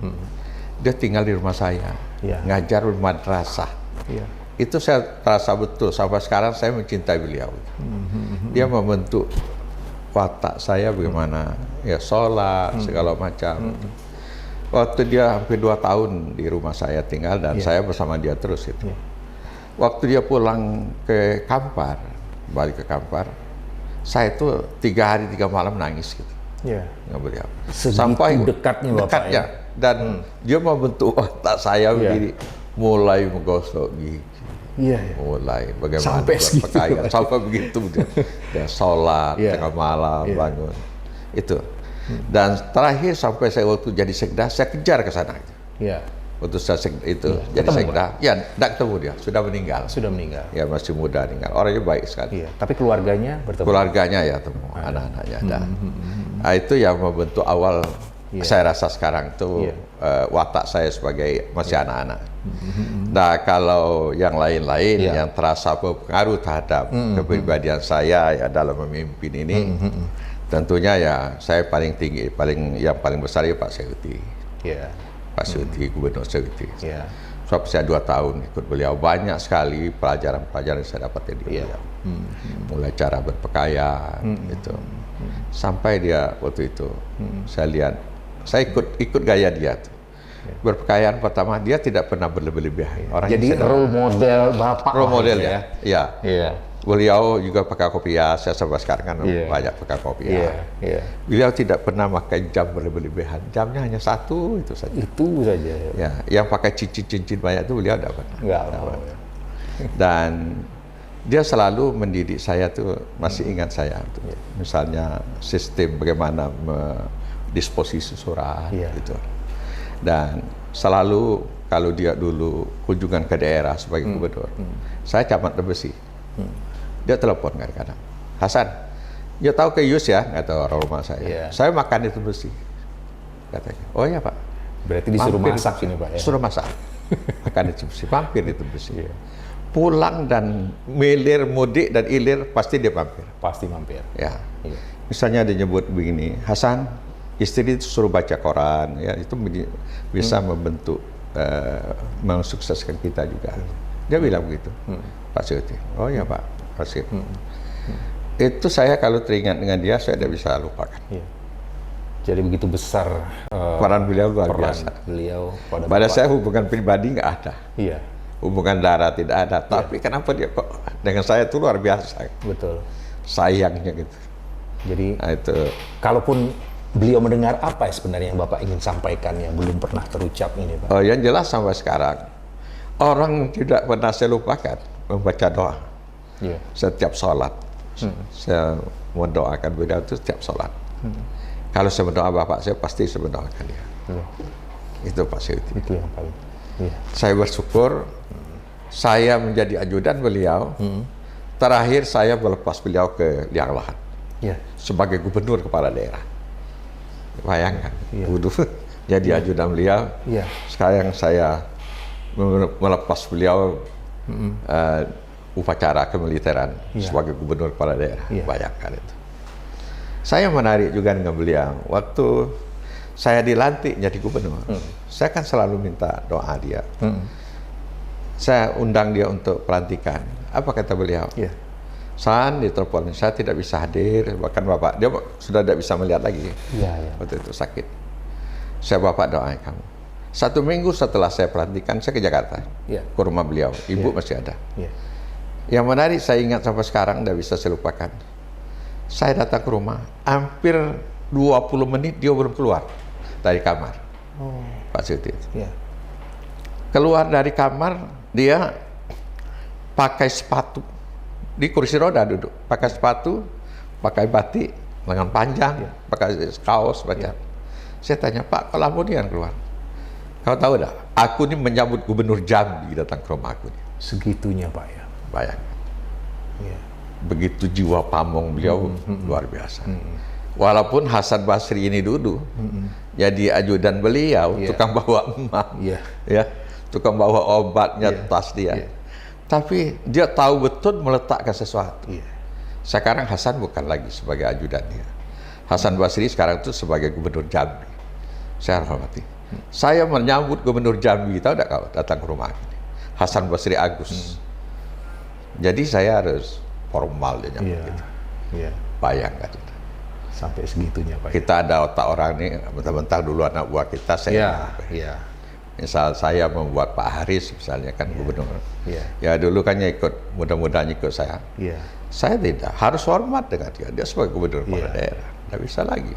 Dia tinggal di rumah saya, ngajar di madrasah. Itu saya terasa betul, sampai sekarang saya mencintai beliau. Dia membentuk watak saya bagaimana, ya sholat, segala macam. Waktu dia hampir 2 tahun di rumah saya tinggal, dan saya bersama dia terus itu. Waktu dia pulang ke Kampar, balik ke Kampar, saya itu 3 hari 3 malam nangis gitu. Nggak beliau. Sampai dekatnya Bapak ya? Dan dia membentuk watak saya begini, mulai menggosok gigi, Iya, iya. Mulai bagaimana Sampai berpakaian, sampai begitu dia sholat tengah malam bangun itu. Dan terakhir sampai saya waktu jadi sekda, saya kejar ke sana. Iya. Waktu saya itu jadi sekda, ya tidak ketemu dia, sudah meninggal. Sudah meninggal. Ya masih muda meninggal. Orangnya baik sekali. Iya. Tapi keluarganya bertemu. Keluarganya ya temu, anak-anaknya ada. Nah, itu yang membentuk awal. Saya rasa sekarang itu watak saya sebagai masih anak-anak. Nah kalau yang lain-lain yang terasa berpengaruh terhadap kepribadian saya ya dalam memimpin ini, tentunya ya saya paling tinggi, yang paling besar ya Pak Seuti. Pak Seuti, Gubernur Seuti. Sebab saya 2 tahun ikut beliau, banyak sekali pelajaran-pelajaran yang saya dapat dari beliau. Mulai cara berpakaian, itu. Sampai dia waktu itu, saya lihat, saya ikut gaya dia tuh. Berpakaian pertama, dia tidak pernah berlebih-lebihan. Jadi role model Bapak. Role model ya. Iya. Beliau juga pakai kopiah, saya sampai sekarang kan banyak pakai kopiah. Beliau tidak pernah pakai jam berlebihan, jamnya hanya 1 itu saja. Itu saja. Ya, yang pakai cincin-cincin banyak itu beliau tidak pernah. Enggak pernah. Dan dia selalu mendidik saya tuh, masih ingat saya tuh. Misalnya sistem bagaimana disposisi surat gitu. Dan selalu kalau dia dulu kunjungan ke daerah sebagai gubernur, saya camat Tembesi. Dia telepon kadang-kadang, Hasan, dia tahu ke Yus ya, nggak tahu orang rumah saya. Saya makan di Tembesi, katanya. Oh ya Pak. Berarti disuruh masak ini Pak ya? Suruh masak, makan di Tembesi, mampir di Tembesi. Pulang dan milir, mudik dan ilir pasti dia mampir. Pasti mampir. Ya. Misalnya dia nyebut begini, Hasan, istri itu suruh baca koran, ya itu bisa membentuk, mensukseskan kita juga. Dia bilang begitu, Pak Seuti. Oh ya Pak, pasti. Itu saya kalau teringat dengan dia, saya tidak bisa lupakan. Jadi begitu besar peran beliau luar biasa. Beliau pada saya hubungan pribadi nggak ada. Hubungan darah tidak ada. Tapi kenapa dia kok dengan saya itu luar biasa. Betul. Sayangnya gitu. Jadi nah, itu. Kalaupun beliau mendengar apa sebenarnya yang Bapak ingin sampaikan yang belum pernah terucap ini Pak? Oh, yang jelas sampai sekarang orang tidak pernah saya lupakan membaca doa setiap sholat. Saya mendoakan beliau itu setiap sholat. Kalau saya mendoa Bapak saya pasti saya mendoakan dia. Itu Pak Seuti. Itu yang paling. Saya bersyukur saya menjadi ajudan beliau. Terakhir saya melepas beliau ke Liang Lahat sebagai gubernur kepala daerah. Bayangkan, dulu jadi ajudan beliau. Sekarang saya melepas beliau upacara kemiliteran sebagai gubernur kepala daerah. Bayangkan itu. Saya menarik juga dengan beliau. Waktu saya dilantik jadi gubernur, saya kan selalu minta doa dia. Saya undang dia untuk pelantikan. Apa kata beliau? San ditelepon, saya tidak bisa hadir, bahkan Bapak, dia sudah tidak bisa melihat lagi. Waktu itu sakit. Saya Bapak doain kamu. 1 minggu setelah saya pelantikan, saya ke Jakarta, ke rumah beliau. Ibu masih ada. Yang menarik saya ingat sampai sekarang, tidak bisa saya lupakan. Saya datang ke rumah, hampir 20 menit dia belum keluar dari kamar. Pak Seuti. Keluar dari kamar, dia pakai sepatu. Di kursi roda duduk, pakai sepatu, pakai batik, lengan panjang, pakai kaos, baca. Saya tanya, Pak, kalau kemudian keluar? Kau tahu dah, aku ini menyambut Gubernur Jambi datang ke rumah aku. Segitunya Pak ya? Bayangkan. Begitu jiwa pamong beliau luar biasa. Walaupun Hasan Basri ini dulu jadi ajudan beliau, tukang bawa emak, tukang bawa obatnya tas dia. Tapi dia tahu betul meletakkan sesuatu. Sekarang Hasan bukan lagi sebagai ajudan dia. Hasan Basri sekarang itu sebagai Gubernur Jambi. Saya hormati. Saya menyambut Gubernur Jambi, tahu tidak kau datang ke rumah ini? Hasan Basri Agus. Jadi saya harus formal dia nyambut gitu. Bayangkan. Sampai segitunya Pak. Kita ada otak orang ini, bentar-bentar dulu anak buah kita saya. Misal saya membuat Pak Haris misalnya kan gubernur. Ya dulu kan ikut, mudah-mudahan ikut saya. Saya tidak, harus hormat dengan dia. Dia sebagai gubernur kepala daerah. Tidak bisa lagi.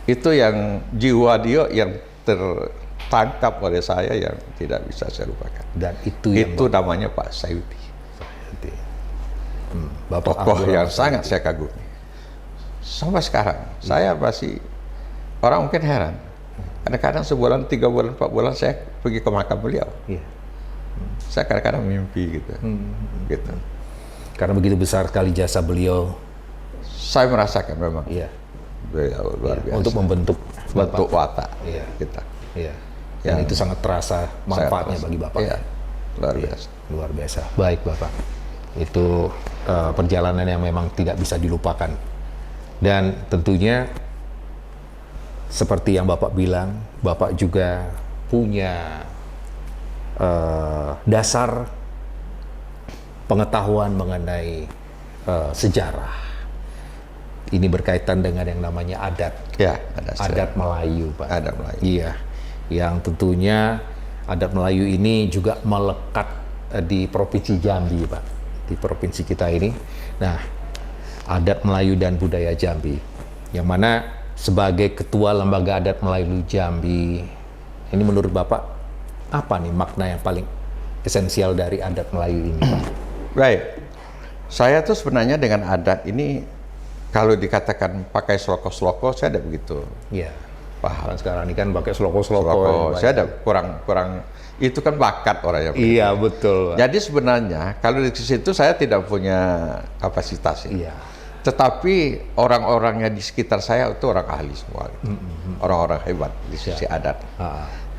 Itu yang jiwa dia yang tangkap oleh saya yang tidak bisa saya lupakan. Dan itu namanya Pak Sayuti. Bapak Tokoh yang sangat saya kagumi. Sampai sekarang saya masih, orang mungkin heran. Kadang-kadang sebulan, 3 bulan, 4 bulan saya pergi ke makam beliau. Iya. Saya kadang-kadang mimpi gitu. Gitu. Karena begitu besar sekali jasa beliau. Saya merasakan memang. Iya. Beliau luar biasa. Untuk membentuk watak kita. Iya. Dan itu sangat terasa manfaatnya bagi Bapak. Iya. Luar biasa. Luar biasa. Baik Bapak. Itu perjalanan yang memang tidak bisa dilupakan. Dan tentunya seperti yang Bapak bilang, Bapak juga punya dasar pengetahuan mengenai sejarah. Ini berkaitan dengan yang namanya adat. Ya, adat Melayu, Pak. Adat Melayu. Iya. Yang tentunya adat Melayu ini juga melekat di Provinsi Jambi, Pak. Di provinsi kita ini. Nah, adat Melayu dan budaya Jambi. Yang mana sebagai Ketua Lembaga Adat Melayu Jambi, ini menurut Bapak, apa nih makna yang paling esensial dari adat Melayu ini, Pak? Baik. Saya tuh sebenarnya dengan adat ini, kalau dikatakan pakai sloko-sloko, saya ada begitu. Iya. Paham. Sekarang ini kan pakai sloko-sloko. Saya ada kurang, itu kan bakat orang yang Iya, betul, Pak. Jadi sebenarnya, kalau di situ saya tidak punya kapasitas. Iya. Tetapi orang-orangnya di sekitar saya itu orang ahli semua. Gitu. Orang-orang hebat di sisi adat.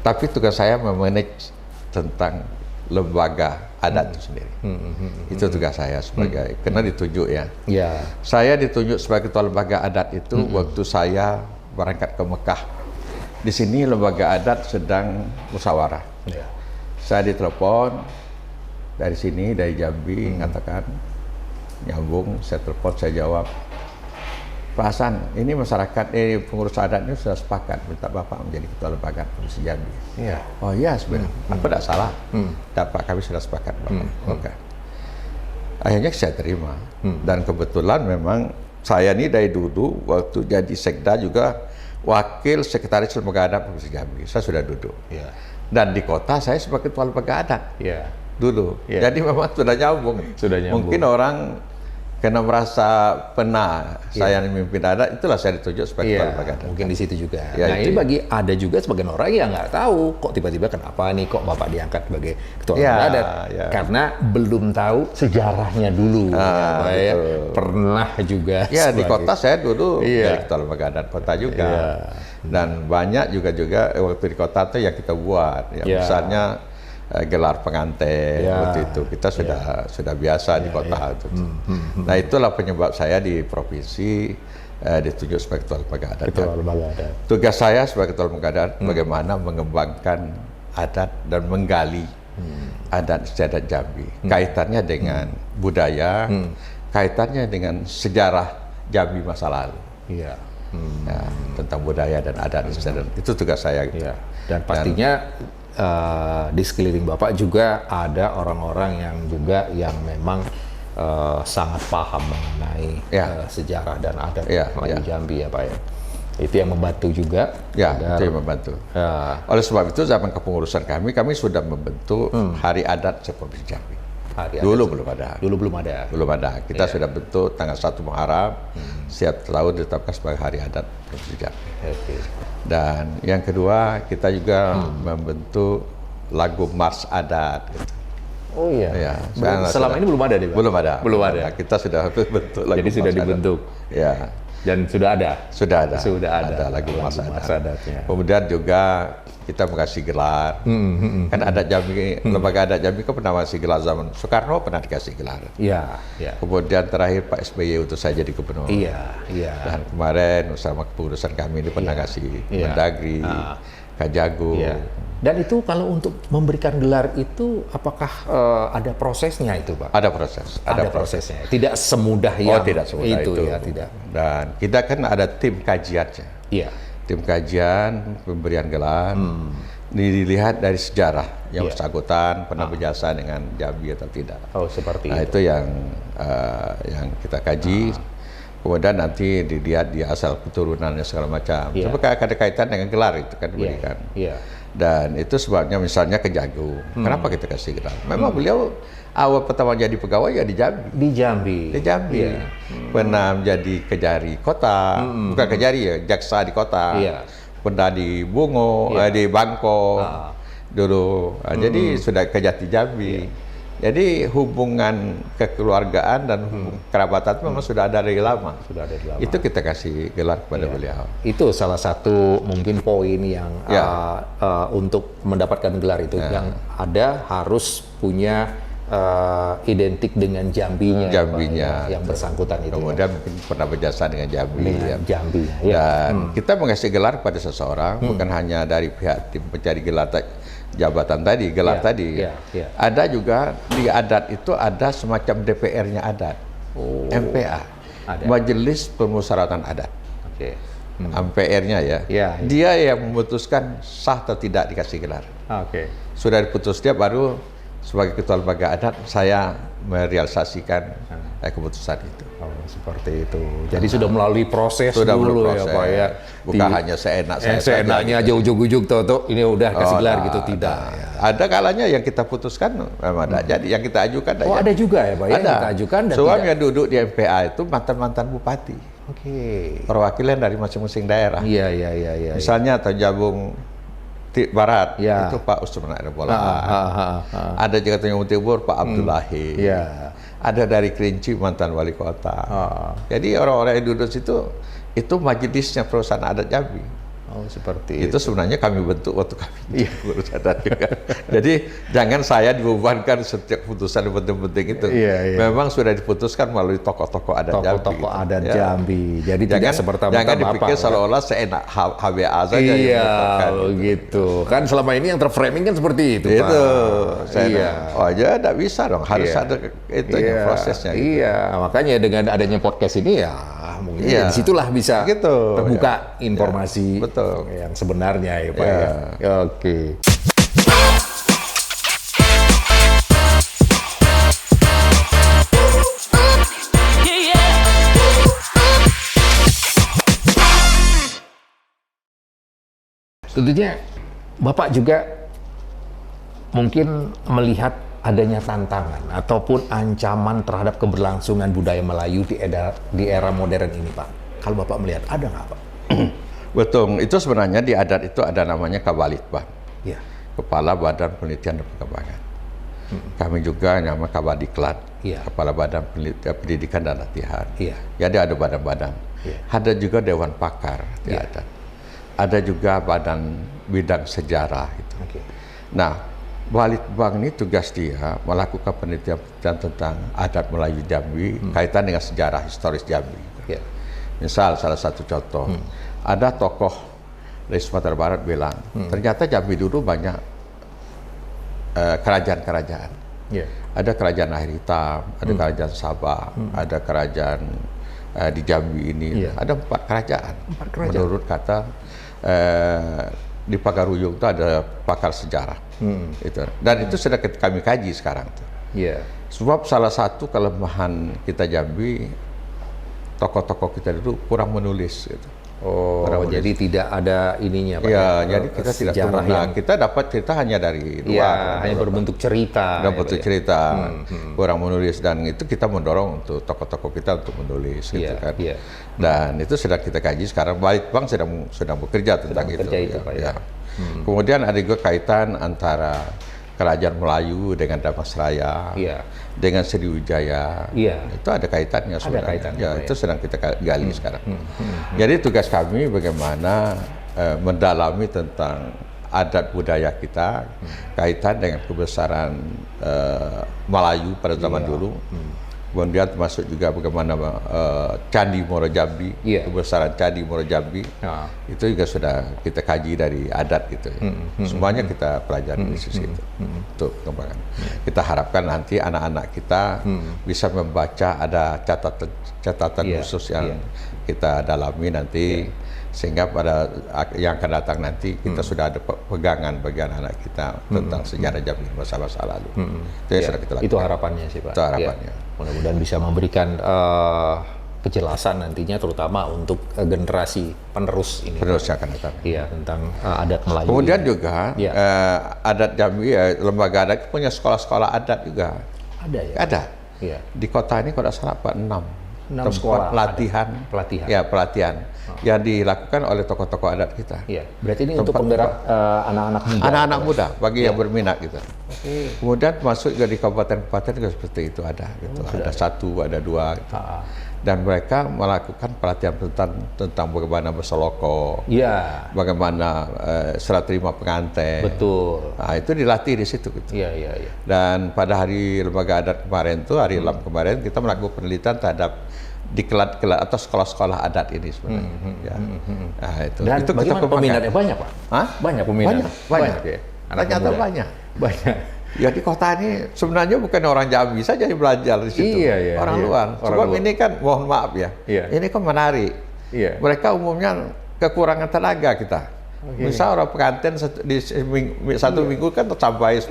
Tapi tugas saya memanage tentang lembaga adat itu sendiri. Itu tugas saya sebagai, karena ditunjuk ya. Iya. Saya ditunjuk sebagai ketua lembaga adat itu waktu saya berangkat ke Mekah. Di sini lembaga adat sedang musyawarah. Iya. Saya ditelepon dari sini, dari Jambi, mengatakan nyambung, saya telepon, saya jawab, Pak Hasan, ini masyarakat, pengurus adat ini sudah sepakat minta Bapak menjadi ketua lembaga Provinsi Jambi. Iya. Oh iya sebenarnya, apa tidak salah? Dapat, kami sudah sepakat Bapak. Oke. Akhirnya saya terima. Dan kebetulan memang saya ini dari dulu waktu jadi sekda juga wakil sekretaris lembaga adat Provinsi Jambi. Saya sudah duduk. Iya. Dan di kota saya sebagai ketua lembaga adat. Iya. Dulu. Yeah. Jadi memang sudah nyambung. Sudah nyambung. Mungkin orang karena merasa pernah saya memimpin adat, itulah saya ditunjuk sebagai ketua lembaga adat. Mungkin di situ juga. Ya, nah ini bagi ada juga sebagian orang yang nggak tahu kok tiba-tiba kenapa nih kok Bapak diangkat sebagai ketua lembaga adat. Karena belum tahu sejarahnya dulu. Ya. Pernah juga. Ya di kota saya dulu dari ketua lembaga adat kota juga. Dan banyak juga waktu di kota itu yang kita buat. Ya, misalnya gelar pengantin waktu itu kita sudah biasa di kota itu. Nah itulah penyebab saya di provinsi ditunjuk sebagai ketua lembaga adat. Tugas saya sebagai ketua lembaga adat bagaimana mengembangkan adat dan menggali adat istiadat Jambi, kaitannya dengan budaya, kaitannya dengan sejarah Jambi masa lalu. Iya. Ya, tentang budaya dan adat istiadat itu tugas saya. Gitu. Dan pastinya di sekeliling Bapak juga ada orang-orang yang memang sangat paham mengenai sejarah dan adat Melayu Jambi ya Pak ya. Itu yang membantu juga. Ya, itu yang membantu. Oleh sebab itu zaman kepengurusan kami sudah membentuk Hari Adat Provinsi Jambi. Dulu belum ada. Belum ada. Kita sudah bentuk tanggal 1 Muharram. Setiap tahun ditetapkan sebagai Hari Adat Provinsi Jambi. Dan yang kedua kita juga membentuk lagu Mars Adat. Gitu. Oh iya. Ya, selama ini belum ada deh, Pak? Belum ada. Nah, kita sudah bentuk lagu. Jadi sudah dibentuk. Ya. Dan sudah ada. Sudah ada lagu Mars Adat. Adatnya. Kemudian juga kita mengasih gelar. Kan adat Jambi, lembaga adat Jambi kan pernah masih gelar zaman Soekarno pernah dikasih gelar. Iya. Kemudian terakhir Pak SBY untuk saya jadi gubernur. Iya. Dan kemarin bersama kepengurusan kami ini pernah kasih Mendagri, Kajago. Dan itu kalau untuk memberikan gelar itu apakah ada prosesnya itu, Pak? Ada prosesnya. Tidak semudah yang tidak semudah itu. Ya, tidak. Dan kita kan ada tim kajiannya. Iya. Tim kajian pemberian gelar dilihat dari sejarah yang bersangkutan pernah berjasa dengan Jambi atau tidak. Oh, seperti itu. Itu yang kita kaji. Kemudian nanti dilihat di asal keturunannya segala macam. Sebab ada kaitan dengan gelar itu kan diberikan. Dan itu sebabnya misalnya ke Jagung. Kenapa kita kasih gelar? Memang beliau awal pertama jadi pegawai ya di Jambi. Di Jambi. Di Jambi. Iya. Pernah menjadi kejari kota, bukan kejari ya, jaksa di kota. Iya. Pernah di Bungo, di Bangkok dulu. Jadi sudah ke Jati Jambi. Jadi hubungan kekeluargaan dan kerabatan itu memang sudah ada dari lama. Sudah ada dari lama. Itu kita kasih gelar kepada beliau. Itu salah satu mungkin poin yang untuk mendapatkan gelar itu yang ada harus punya identik dengan Jambinya, yang bersangkutan itu. Kemudian mungkin pernah berjasa dengan Jambi. Dengan Jambi. Dan kita mengasih gelar pada seseorang bukan hanya dari pihak tim pencari gelar jabatan tadi, gelar tadi. Ada juga di adat itu ada semacam DPR-nya adat, MPA, Majelis Permusyawaratan Adat. MPR-nya ya. Dia yang memutuskan sah atau tidak dikasih gelar. Sudah diputus dia baru sebagai ketua lembaga adat saya merealisasikan keputusan itu. Seperti itu. Jadi sudah melalui proses dulu ya Pak ya. Bukan hanya seenaknya aja ujuk-ujuk tuh ini udah kasih gelar gitu, tidak. Ada kalanya yang kita putuskan memang ada jadi, yang kita ajukan ada. Ada juga ya Pak ya, ada. Kita ajukan dan soalnya yang duduk di MPA itu mantan-mantan bupati. Perwakilan dari masing-masing daerah. Iya. Misalnya Tanjung Barat itu Pak Usman Bola. Ada juga Tanjung Timur Pak Abdullahi. Ada dari Kerinci mantan wali kota. Jadi orang-orang yang duduk situ itu majelisnya perusahaan adat Jambi. Seperti itu sebenarnya kami bentuk waktu kami ngurus adat juga. Jadi jangan saya dibebankan setiap putusan penting-penting itu. Memang sudah diputuskan melalui tokoh-tokoh adat Jambi. Tokoh adat Jambi. Jadi jangan dipikir seolah-olah seenak HBA saja. Gitu. Kan selama ini yang terframing kan seperti itu. Itu. Oh ya tidak bisa dong. Harus ada itu prosesnya. Makanya dengan adanya podcast ini ya mungkin disitulah bisa terbuka informasi. Yang sebenarnya ya Pak ya. Oke. Tentunya Bapak juga mungkin melihat adanya tantangan ataupun ancaman terhadap keberlangsungan budaya Melayu di era modern ini Pak. Kalau Bapak melihat ada nggak Pak? Betul, itu sebenarnya di adat itu ada namanya Kabalitbang, Kepala Badan Penelitian dan Pengembangan. Kami juga nama Kabadiklat, Kepala Badan Pendidikan dan Latihan. Jadi ada badan-badan. Ada juga Dewan Pakar di adat. Ada juga Badan Bidang Sejarah. Gitu. Nah, Balitbang ini tugas dia melakukan penelitian tentang adat Melayu Jambi kaitan dengan sejarah historis Jambi. Misal salah satu contoh. Ada tokoh dari Sumatera Barat bilang, ternyata Jambi dulu banyak kerajaan-kerajaan. Ada kerajaan Air Hitam, ada kerajaan Sabah, ada kerajaan di Jambi ini. Ada 4 kerajaan. Menurut kata di Pagaruyung itu ada pakar sejarah. Dan itu sudah kami kaji sekarang. Sebab salah satu kelemahan kita Jambi, tokoh-tokoh kita dulu kurang menulis. Gitu. Jadi tidak ada ininya Pak. Jadi kita tidak pernah. Kita dapat cerita hanya dari luar. Hanya berbentuk cerita. Cerita. Kurang menulis dan itu kita mendorong untuk tokoh-tokoh kita untuk menulis gitu kan. Dan itu sudah kita kaji sekarang. Balitbang sedang bekerja tentang itu. Kemudian ada juga kaitan antara Kerajaan Melayu dengan Damasraya, dengan Sriwijaya, itu ada kaitannya sebenarnya. Itu sedang kita gali sekarang. Jadi tugas kami bagaimana mendalami tentang adat budaya kita, kaitan dengan kebesaran Melayu pada zaman dulu. Kemudian termasuk juga bagaimana Candi Muaro Jambi, kebesaran Candi Muaro Jambi, itu juga sudah kita kaji dari adat gitu. Semuanya kita pelajari di sisi itu untuk pengembangan. Kita harapkan nanti anak-anak kita bisa membaca, ada catatan khusus yang kita dalami nanti, sehingga pada yang akan datang nanti kita sudah ada pegangan bagi anak-anak kita tentang sejarah Jambi masa-masa lalu. Itu yang sudah kita lakukan. Itu harapannya sih Pak. Itu harapannya. Mudah-mudahan bisa memberikan kejelasan nantinya terutama untuk generasi penerus ini. Penerus yang akan datang. Iya, tentang adat Melayu. Kemudian ini. juga adat Jambi, lembaga adat punya sekolah-sekolah adat juga. Ada ya? Ada. Iya. Di kota ini kalau tidak salah 6 tempat sekolah pelatihan. Pelatihan. Ya, pelatihan. Yang dilakukan oleh tokoh-tokoh adat kita. Iya. Berarti ini untuk penggerak anak-anak muda. Anak-anak muda bagi yang berminat gitu. Kemudian masuk juga di kabupaten-kabupaten juga seperti itu ada gitu. Ada 1, ada 2 gitu. Dan mereka melakukan pelatihan tentang bagaimana bersoloko, bagaimana serah terima pengantin. Betul. Nah, itu dilatih di situ gitu. Iya. Dan pada hari lembaga adat kemarin tuh, hari LAM kemarin, kita melakukan penelitian terhadap diklat-diklat atau sekolah-sekolah adat ini sebenarnya. Nah, itu. Dan itu bagaimana peminatnya banyak, Pak? Hah? Banyak peminat. Banyak. Ya? Ternyata banyak. Banyak. Ya di kota ini sebenarnya bukan orang Jambi saja yang belajar di situ. Orang luar. Sebab ini kan, mohon maaf ya, ini kan menarik. Mereka umumnya kekurangan tenaga kita. Misal orang pengantin di satu minggu kan sampai 10,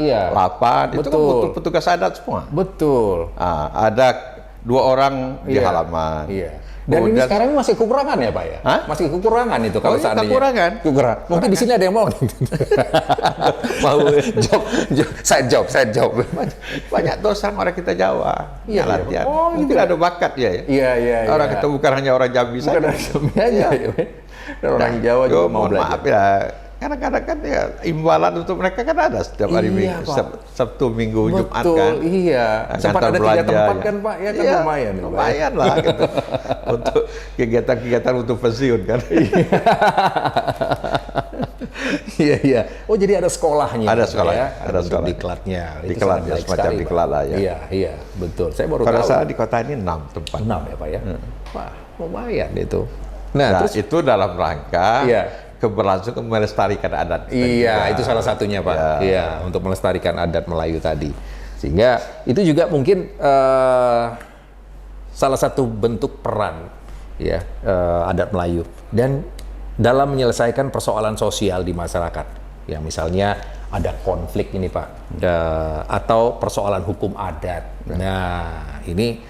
8, itu kan butuh petugas adat semua. Betul. Ada 2 orang di halaman. Dan ini sekarang masih kekurangan ya Pak ya? Masih kekurangan itu kalau seandainya. Kekurangan. Mungkin di sini ada yang mau. Mau job. Banyak dosa orang kita Jawa. Latihan. Mungkin ada bakat ya. Iya. Orang kita bukan hanya orang Jambi saja. Bukan orang Jambi aja. Orang Jawa juga mau belajar. Maaf ya. Kadang-kadang kan ya imbalan untuk mereka kan ada setiap hari Minggu, Sabtu, Minggu, Jumat kan. Iya. Sempat ada 3 tempat kan Pak, ya kan lumayan. Lumayan lah gitu. Untuk kegiatan-kegiatan untuk pensiun kan. Iya. Oh jadi ada sekolahnya. Ada sekolah ya? Ada sekolah. Diklatnya. Diklat ya, semacam diklat lah ya. Iya, betul. Saya baru tahu. Pada saat di kota ini 6 tempat. 6 ya Pak ya. Wah, lumayan itu. Nah, terus itu dalam rangka keberlangsungan melestarikan adat. Iya, itu salah satunya Pak. Iya, untuk melestarikan adat Melayu tadi. Sehingga itu juga mungkin salah satu bentuk peran ya adat Melayu dan dalam menyelesaikan persoalan sosial di masyarakat. Ya, misalnya ada konflik ini Pak, atau persoalan hukum adat. Nah, ini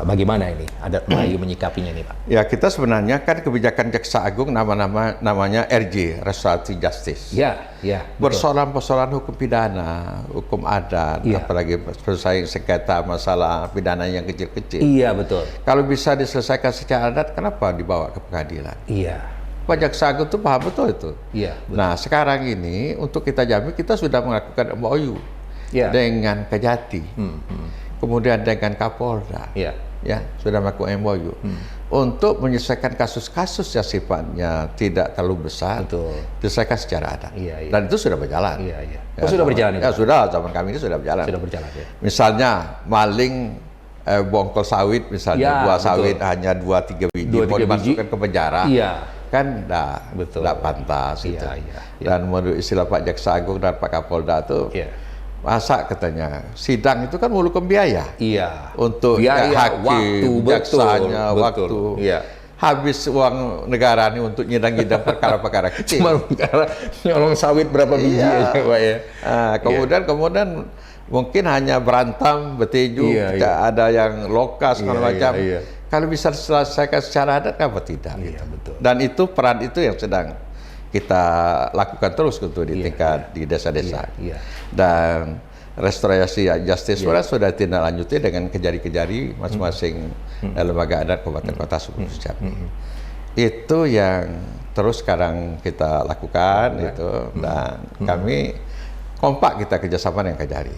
bagaimana ini adat Melayu menyikapinya nih Pak? Ya kita sebenarnya kan kebijakan Jaksa Agung namanya RJ, Restoratif Justice. Iya. Persoalan-persoalan hukum pidana, hukum adat, apalagi selesai sengketa masalah pidana yang kecil-kecil. Iya betul. Kalau bisa diselesaikan secara adat, kenapa dibawa ke pengadilan? Iya. Pak Jaksa Agung itu paham betul itu. Iya. Betul. Nah sekarang ini untuk kita Jambi kita sudah melakukan MOU dengan Kejati. Kemudian dengan Kapolda, sudah melakukan MOU untuk menyelesaikan kasus-kasus yang sifatnya tidak terlalu besar, diselesaikan secara adat. Dan itu sudah berjalan. Sudah berjalan. Sudah, zaman kami ini sudah berjalan. Misalnya maling bongkol sawit, misalnya buah sawit hanya 2-3 biji, mau dimasukkan ke penjara. Kan tidak pantas. Dan menurut istilah Pak Jaksa Agung dan Pak Kapolda itu. Masa katanya sidang itu kan memerlukan biaya. Untuk hakim, jaksanya, waktu. Habis uang negara ini untuk nyidang-nyidang perkara-perkara kecil. Cuma perkara nyolong sawit berapa biji aja Pak ya. Kemudian mungkin hanya berantam, berteju, ada yang lokas segala macam. Kalau bisa diselesaikan secara adat, kenapa tidak? Betul. Dan itu peran itu yang sedang kita lakukan terus untuk di tingkat di desa-desa. Dan restorasi justice sudah tindak lanjuti dengan kejari-kejari masing-masing lembaga adat kabupaten kota sebelum Jambi. Itu yang terus sekarang kita lakukan itu, dan kami kompak kita kerjasama dengan Kejari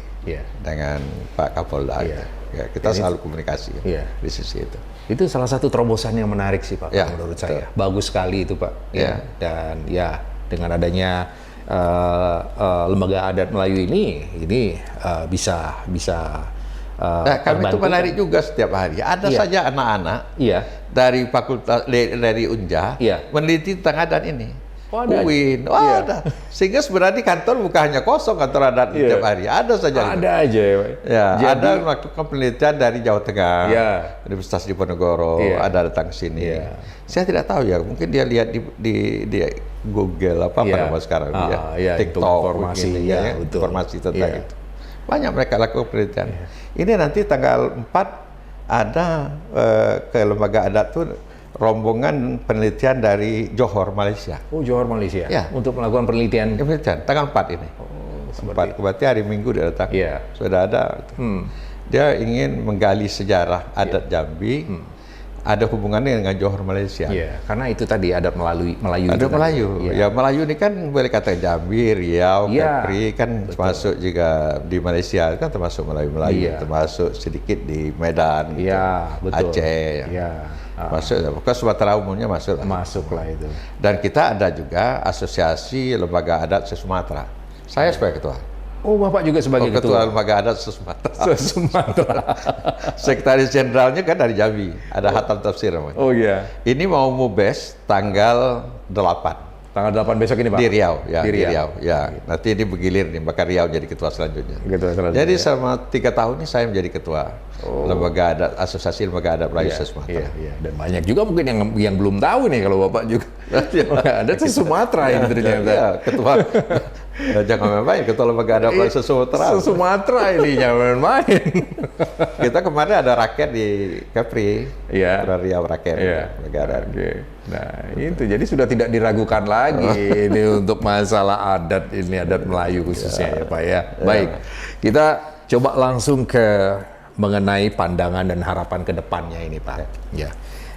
dengan Pak Kapolda. Kita selalu komunikasi di sisi itu. Itu salah satu terobosan yang menarik sih Pak, menurut saya. Bagus sekali itu Pak. Dan dengan adanya lembaga adat Melayu ini bisa kami itu menarik juga setiap hari. Ada saja anak-anak dari fakultas dari Unja meneliti tentang adat ini. UIN, ada. Sehingga sebenarnya kantor bukan hanya kosong kantor adat setiap hari, ada saja. Ada aja ada melakukan penelitian dari Jawa Tengah, Universitas Diponegoro, ada datang ke sini. Saya tidak tahu ya, mungkin dia lihat di Google apa nama sekarang TikTok, informasi tentang itu. Banyak mereka lakukan penelitian. Ini nanti tanggal 4 ada ke lembaga adat tuh rombongan penelitian dari Johor, Malaysia. Oh, Johor, Malaysia. Ya. Untuk melakukan penelitian. Penelitian tanggal 4 ini. Oh, 4, berarti hari Minggu dia datang. Iya. Sudah ada. Dia ingin menggali sejarah adat Jambi. Ada hubungannya dengan Johor, Malaysia. Iya, karena itu tadi adat Melayu. Ada Melayu. Ya, Melayu ini kan boleh kata Jambi, Riau, Kepri kan termasuk juga di Malaysia kan termasuk Melayu, termasuk sedikit di Medan, gitu. Aceh. Masuk, pokoknya Sumatera umumnya masuk. Masuklah itu. Dan kita ada juga Asosiasi Lembaga Adat se-Sumatera. Saya sebagai ketua. Oh, Bapak juga sebagai ketua Lembaga Adat se-Sumatera. Sekretaris Jenderalnya kan dari Jambi. Ada Hatam Tafsir namanya. Oh iya. Ini mau mubes tanggal 8. Tanggal 8 besok ini, Pak? Di Riau, ya. Di Riau. Ya. Nanti ini bergilir nih, bakal Riau jadi ketua selanjutnya. Jadi selama 3 tahun ini saya menjadi ketua Lembaga Adat, Asosiasi Lembaga Adat Melayu se-Sumatera. Iya. Dan banyak juga mungkin yang belum tahu nih kalau Bapak juga. Ada se-Sumatera ini ternyata. Ya, ketua. Jangan main-main, ketua Lembaga Adat Melayu se-Sumatera. Se-Sumatera ini jangan main-main. Kita kemarin ada rakyat di Kepri. Iya. Riau rakyat. Lembaga Adat. Nah, itu jadi sudah tidak diragukan lagi ini untuk masalah adat ini, adat Melayu khususnya ya Pak ya. Baik, kita coba langsung ke mengenai pandangan dan harapan ke depannya ini Pak. Ya,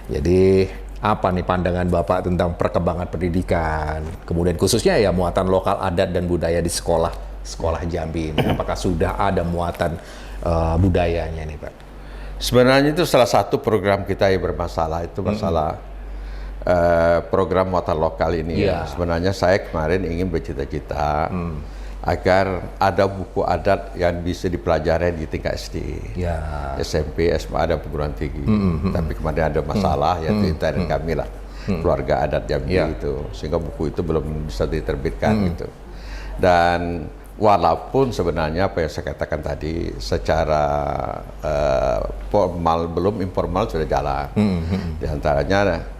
jadi apa nih pandangan Bapak tentang perkembangan pendidikan, kemudian khususnya ya muatan lokal adat dan budaya di sekolah Jambi ini. Apakah sudah ada muatan budayanya nih Pak? Sebenarnya itu salah satu program kita yang bermasalah, itu masalah program muatan lokal ini. Sebenarnya saya kemarin ingin bercita-cita agar ada buku adat yang bisa dipelajari di tingkat SD, SMP, SMA, dan perguruan tinggi. Tapi kemarin ada masalah, yaitu intern kami lah, keluarga adat Jambi itu, sehingga buku itu belum bisa diterbitkan gitu. Dan walaupun sebenarnya apa yang saya katakan tadi secara formal belum, informal sudah jalan. Di antaranya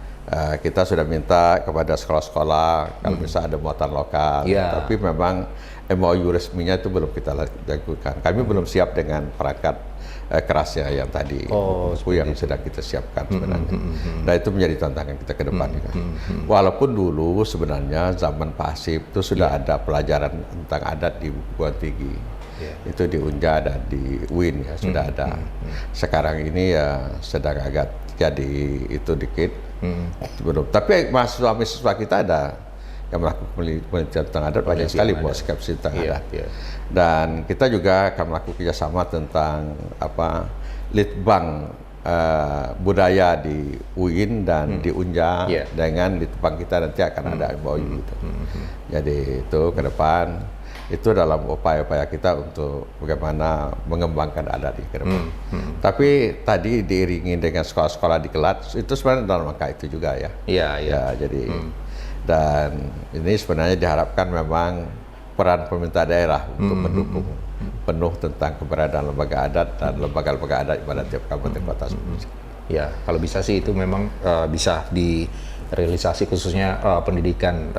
kita sudah minta kepada sekolah-sekolah kalau misalnya ada muatan lokal, tapi memang MOU resminya itu belum kita lakukan. Kami belum siap dengan perangkat kerasnya yang tadi, buku yang sedang kita siapkan sebenarnya. Nah, itu menjadi tantangan kita ke depan. Walaupun dulu sebenarnya zaman Pak Hasib itu sudah ada pelajaran tentang adat di perguruan tinggi. Itu di Unja dan di UIN ya sudah ada. Sekarang ini ya sedang agak jadi itu dikit. Belum. Tapi mahasiswa kita ada yang melakukan penelitian tentang adat banyak sekali buat skripsi tentang adat. Dan kita juga akan melakukan kerjasama tentang litbang budaya di UIN dan di Unja dengan litbang kita nanti akan ada MOU gitu. Jadi itu ke depan itu dalam upaya-upaya kita untuk bagaimana mengembangkan adat di ke depan. Tapi tadi diiringi dengan sekolah-sekolah di Kelat, itu sebenarnya dalam rangka itu juga ya. Ya, jadi dan ini sebenarnya diharapkan memang peran pemerintah daerah untuk mendukung penuh tentang keberadaan lembaga adat dan lembaga-lembaga adat pada tiap kabupaten kota. Ya, kalau bisa sih itu memang bisa direalisasi khususnya pendidikan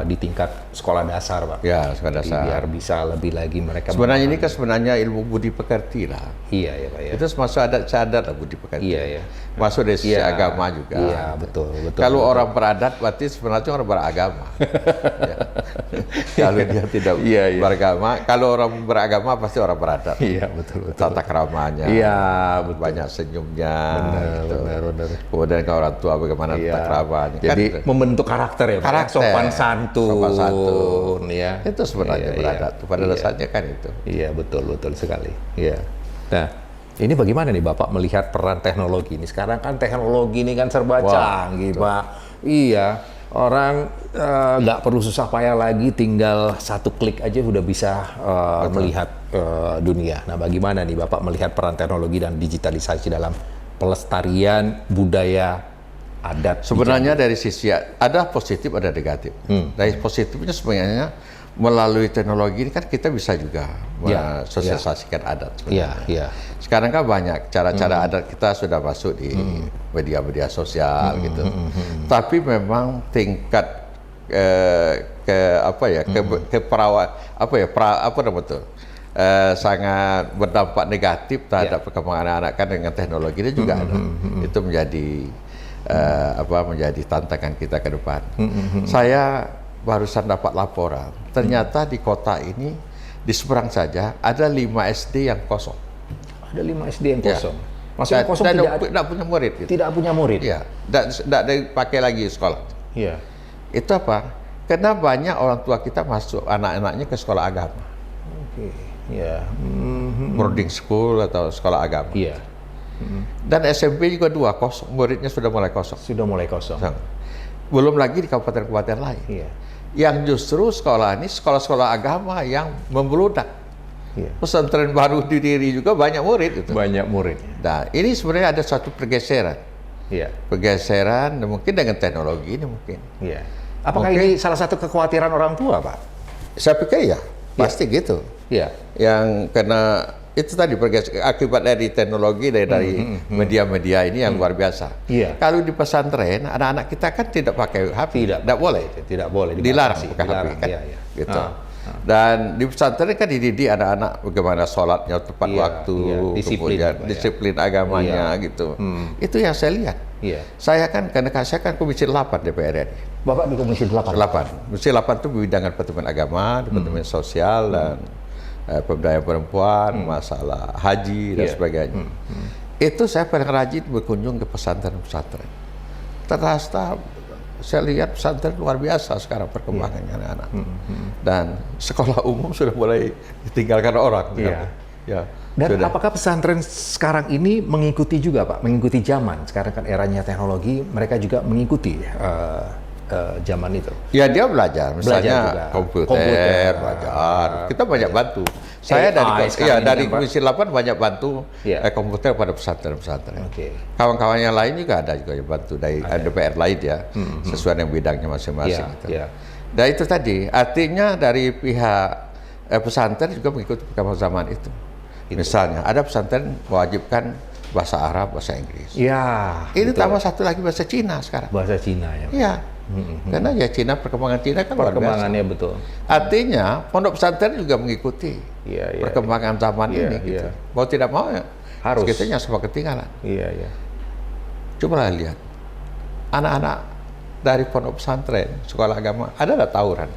di tingkat sekolah dasar, Pak. Ya, sekolah dasar. Biar bisa lebih lagi mereka. Sebenarnya ini kan sebenarnya ilmu budi pekerti lah. Iya ya Pak ya. Itu masuk adat lah budi pekerti. Iya. Masuk dari sisi agama juga. Iya betul. Kalau orang beradat berarti sebenarnya orang beragama. Kalau dia tidak beragama, kalau orang beragama pasti orang beradat. Iya betul. Tata keramanya. Iya betul. Banyak senyumnya. Benar. Kemudian ke orang tua bagaimana tata keramanya. Jadi membentuk karakter ya, karakter. Sopan santun. Ya. Itu sebenarnya beradat. Pada dasarnya kan itu. Iya betul sekali. Iya. Nah. Ini bagaimana nih Bapak melihat peran teknologi ini? Sekarang kan teknologi ini kan serba canggih, Pak. Iya, orang nggak perlu susah payah lagi, tinggal satu klik aja udah bisa melihat dunia. Nah, bagaimana nih Bapak melihat peran teknologi dan digitalisasi dalam pelestarian budaya adat? Sebenarnya dari sisi ada positif, ada negatif. Dari positifnya sebenarnya melalui teknologi ini kan kita bisa juga mensosialisasikan adat sebenarnya. Sekarang kan banyak cara-cara adat kita sudah masuk di media-media sosial gitu. Tapi memang tingkat sangat berdampak negatif terhadap perkembangan anak-anak kan dengan teknologi ini juga ada. Itu menjadi menjadi tantangan kita ke depan. Saya barusan dapat laporan, ternyata di kota ini di seberang saja ada 5 SD yang kosong. Ada 5 SD yang kosong. Maksudnya kosong tidak punya murid. Gitu. Tidak punya murid. Ya, tidak dipakai lagi sekolah. Iya. Itu apa? Karena banyak orang tua kita masuk anak-anaknya ke sekolah agama. Oke. Iya. Boarding school atau sekolah agama. Iya. Dan SMP juga 2 kosong, muridnya sudah mulai kosong. Sudah mulai kosong. Belum lagi di kabupaten-kabupaten lain. Iya. Yang justru sekolah ini sekolah-sekolah agama yang membludak. Iya. Pesantren baru didiri juga banyak murid itu. Banyak murid. Nah, ini sebenarnya ada suatu pergeseran. Iya. Pergeseran mungkin dengan teknologi ini mungkin. Iya. Apakah ini salah satu kekhawatiran orang tua, Pak? Saya pikir ya, pasti gitu. Iya. Yang karena itu tadi akibat dari teknologi dari media-media ini yang luar biasa. Iya. Kalau di pesantren anak-anak kita kan tidak pakai HP, tidak boleh, dilarang pakai HP kan, gitu. Dan di pesantren kan dididik anak-anak bagaimana sholatnya tepat waktu, disiplin agamanya gitu. Itu yang saya lihat. Iya. Saya kan karena saya kan Komisi 8 DPR RI. Bapak di Komisi 8. Komisi 8 itu bidang Departemen Agama, Departemen Sosial dan pemberdayaan perempuan, masalah haji dan sebagainya. Itu saya paling rajin berkunjung ke pesantren-pesantren. Ternyata saya lihat pesantren luar biasa sekarang perkembangannya anak-anak. Dan sekolah umum sudah mulai ditinggalkan orang. Ya. Dan apakah pesantren sekarang ini mengikuti juga, Pak? Mengikuti zaman. Sekarang kan eranya teknologi, mereka juga mengikuti zaman itu. Ya dia belajar, misalnya komputer, belajar. Kita banyak bantu. Saya dari Komisi 8 banyak bantu komputer pada pesantren-pesantren. Kawan-kawan yang lain juga ada juga yang bantu dari DPR lain ya, sesuai dengan bidangnya masing-masing. Dan itu tadi, artinya dari pihak pesantren juga mengikuti perkembangan zaman itu. Misalnya ada pesantren mewajibkan bahasa Arab, bahasa Inggris. Ya. Ini tambah satu lagi bahasa Cina sekarang. Bahasa Cina ya. Iya. Karena ya Cina, perkembangan Cina kan luar biasa. Perkembangannya betul. Artinya pondok pesantren juga mengikuti perkembangan zaman ini. Gitu. Mau tidak mau ya harus. Kita yang semua ketinggalan. Iya. Coba lihat anak-anak dari pondok pesantren, sekolah agama ada nggak tawuran?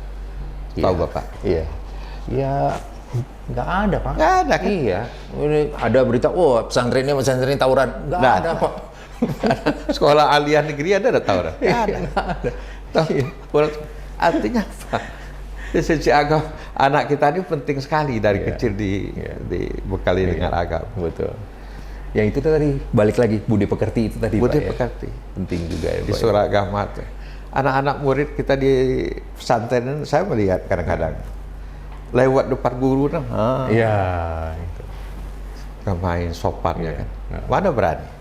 Tahu Bapak? Iya. Ya nggak ada, Pak. Nggak ada kan? Iya. Ada berita, pesantren ini tawuran. Nggak ada, Pak. Sekolah aliyah negeri ada tawuran? Nggak ada. Artinya apa? Esensi agama anak kita ini penting sekali dari kecil dibekali dengan agama. Betul. Yang itu tadi balik lagi budi pekerti itu tadi, budi Pak. Pekerti. Penting juga ya, di surah agama tuh. Anak-anak murid kita di pesantren saya melihat kadang-kadang lewat depan guru Iya, itu. Main sopan ya kan. Mana berani?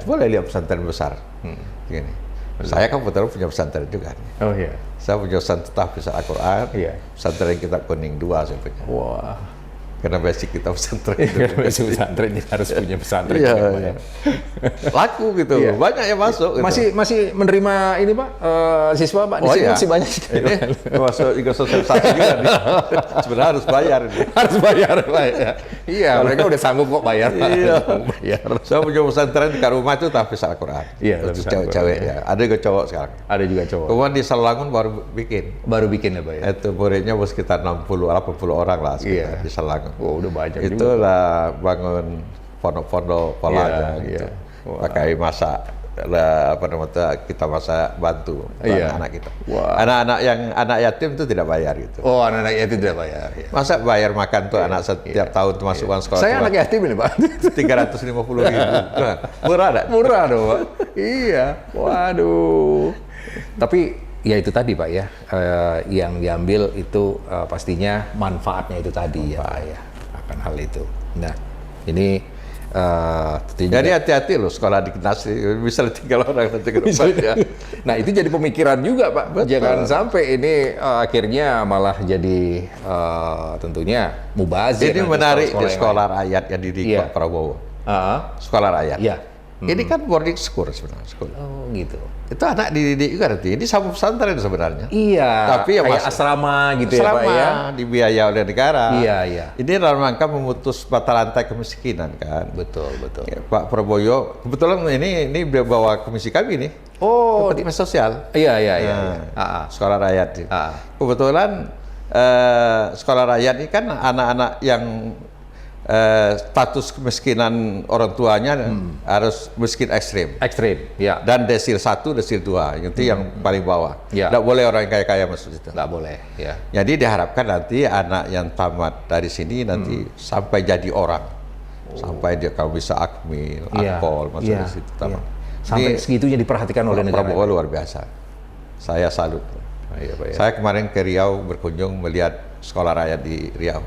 Boleh lihat pesantren besar. Gini. Saya kan kebetulan punya pesantren juga. Oh iya. Saya punya pesantren tahfiz Al-Quran. Pesantren Kitab Kuning 2 saya punya. Wah. Karena basic kita pesantren. Basic pesantren harus punya pesantren. Iya. Laku gitu. Banyak yang masuk. Gitu. Masih menerima ini, Pak, siswa, Pak? Di sini masih banyak. Ini masuk juga sosialisasi juga nih. Sebenarnya harus bayar ini. Harus bayar, Pak. Iya, mereka udah sanggup kok bayar. Iya. Saya punya pesantren di rumah itu tahfiz Al-Quran. Iya, cewek ya. Ada juga cowok sekarang. Ada juga cowok. Kemudian di Salangun baru bikin. Baru bikin ya, Pak ya? Itu muridnya sekitar 60-80 orang lah di Salangun. Oh, udah banyak juga. Itulah bangun pondok-pondok polanya gitu. Pakai masak kita masak bantu anak-anak kita. Anak yatim itu tidak bayar gitu. Oh, anak yatim tidak bayar. Ya. Masa bayar makan tuh anak setiap tahun masuk uang sekolah? Saya anak yatim ini, Pak. 350.000. Murah enggak? Murah dong, Pak. Iya. Waduh. Tapi ya itu tadi, Pak ya. Yang diambil itu pastinya manfaatnya itu tadi ya, Pak ya. Akan hal itu. Nah, ini jadi hati-hati loh sekolah di Knas bisa tinggal orang nanti ke depan ya. Nah itu jadi pemikiran juga, Pak. Betul. Jangan sampai ini akhirnya malah jadi tentunya mubazir. Ini menarik di sekolah rakyat yang didirikan Pak Prabowo. Sekolah rakyat. Iya. Ini kan boarding school sebenarnya. Oh gitu. Itu anak dididik juga nanti. Ini sama pesantren sebenarnya. Iya. Tapi ya kayak asrama gitu ya Pak ya. Dibiayai oleh negara. Iya. Ini dalam rangka memutus mata rantai kemiskinan kan. Betul. Ya, Pak Prabowo kebetulan ini beliau bawa komisi kami nih. Oh, Kepentingan sosial. Iya. Sekolah rakyat. Kebetulan sekolah rakyat ini kan anak-anak yang status kemiskinan orang tuanya harus miskin ekstrim, ya. Dan desil 1, desil 2, itu yang paling bawah. Ya. Nggak boleh orang kaya-kaya masuk situ. Nggak boleh, ya. Jadi diharapkan nanti anak yang tamat dari sini nanti sampai jadi orang, sampai dia kalau bisa akmil, akpol, masuk di situ tamat. Sampai segitunya diperhatikan oleh negara. Prabowo luar biasa. Saya salut. Iya, Pak, ya. Saya kemarin ke Riau berkunjung melihat sekolah rakyat di Riau.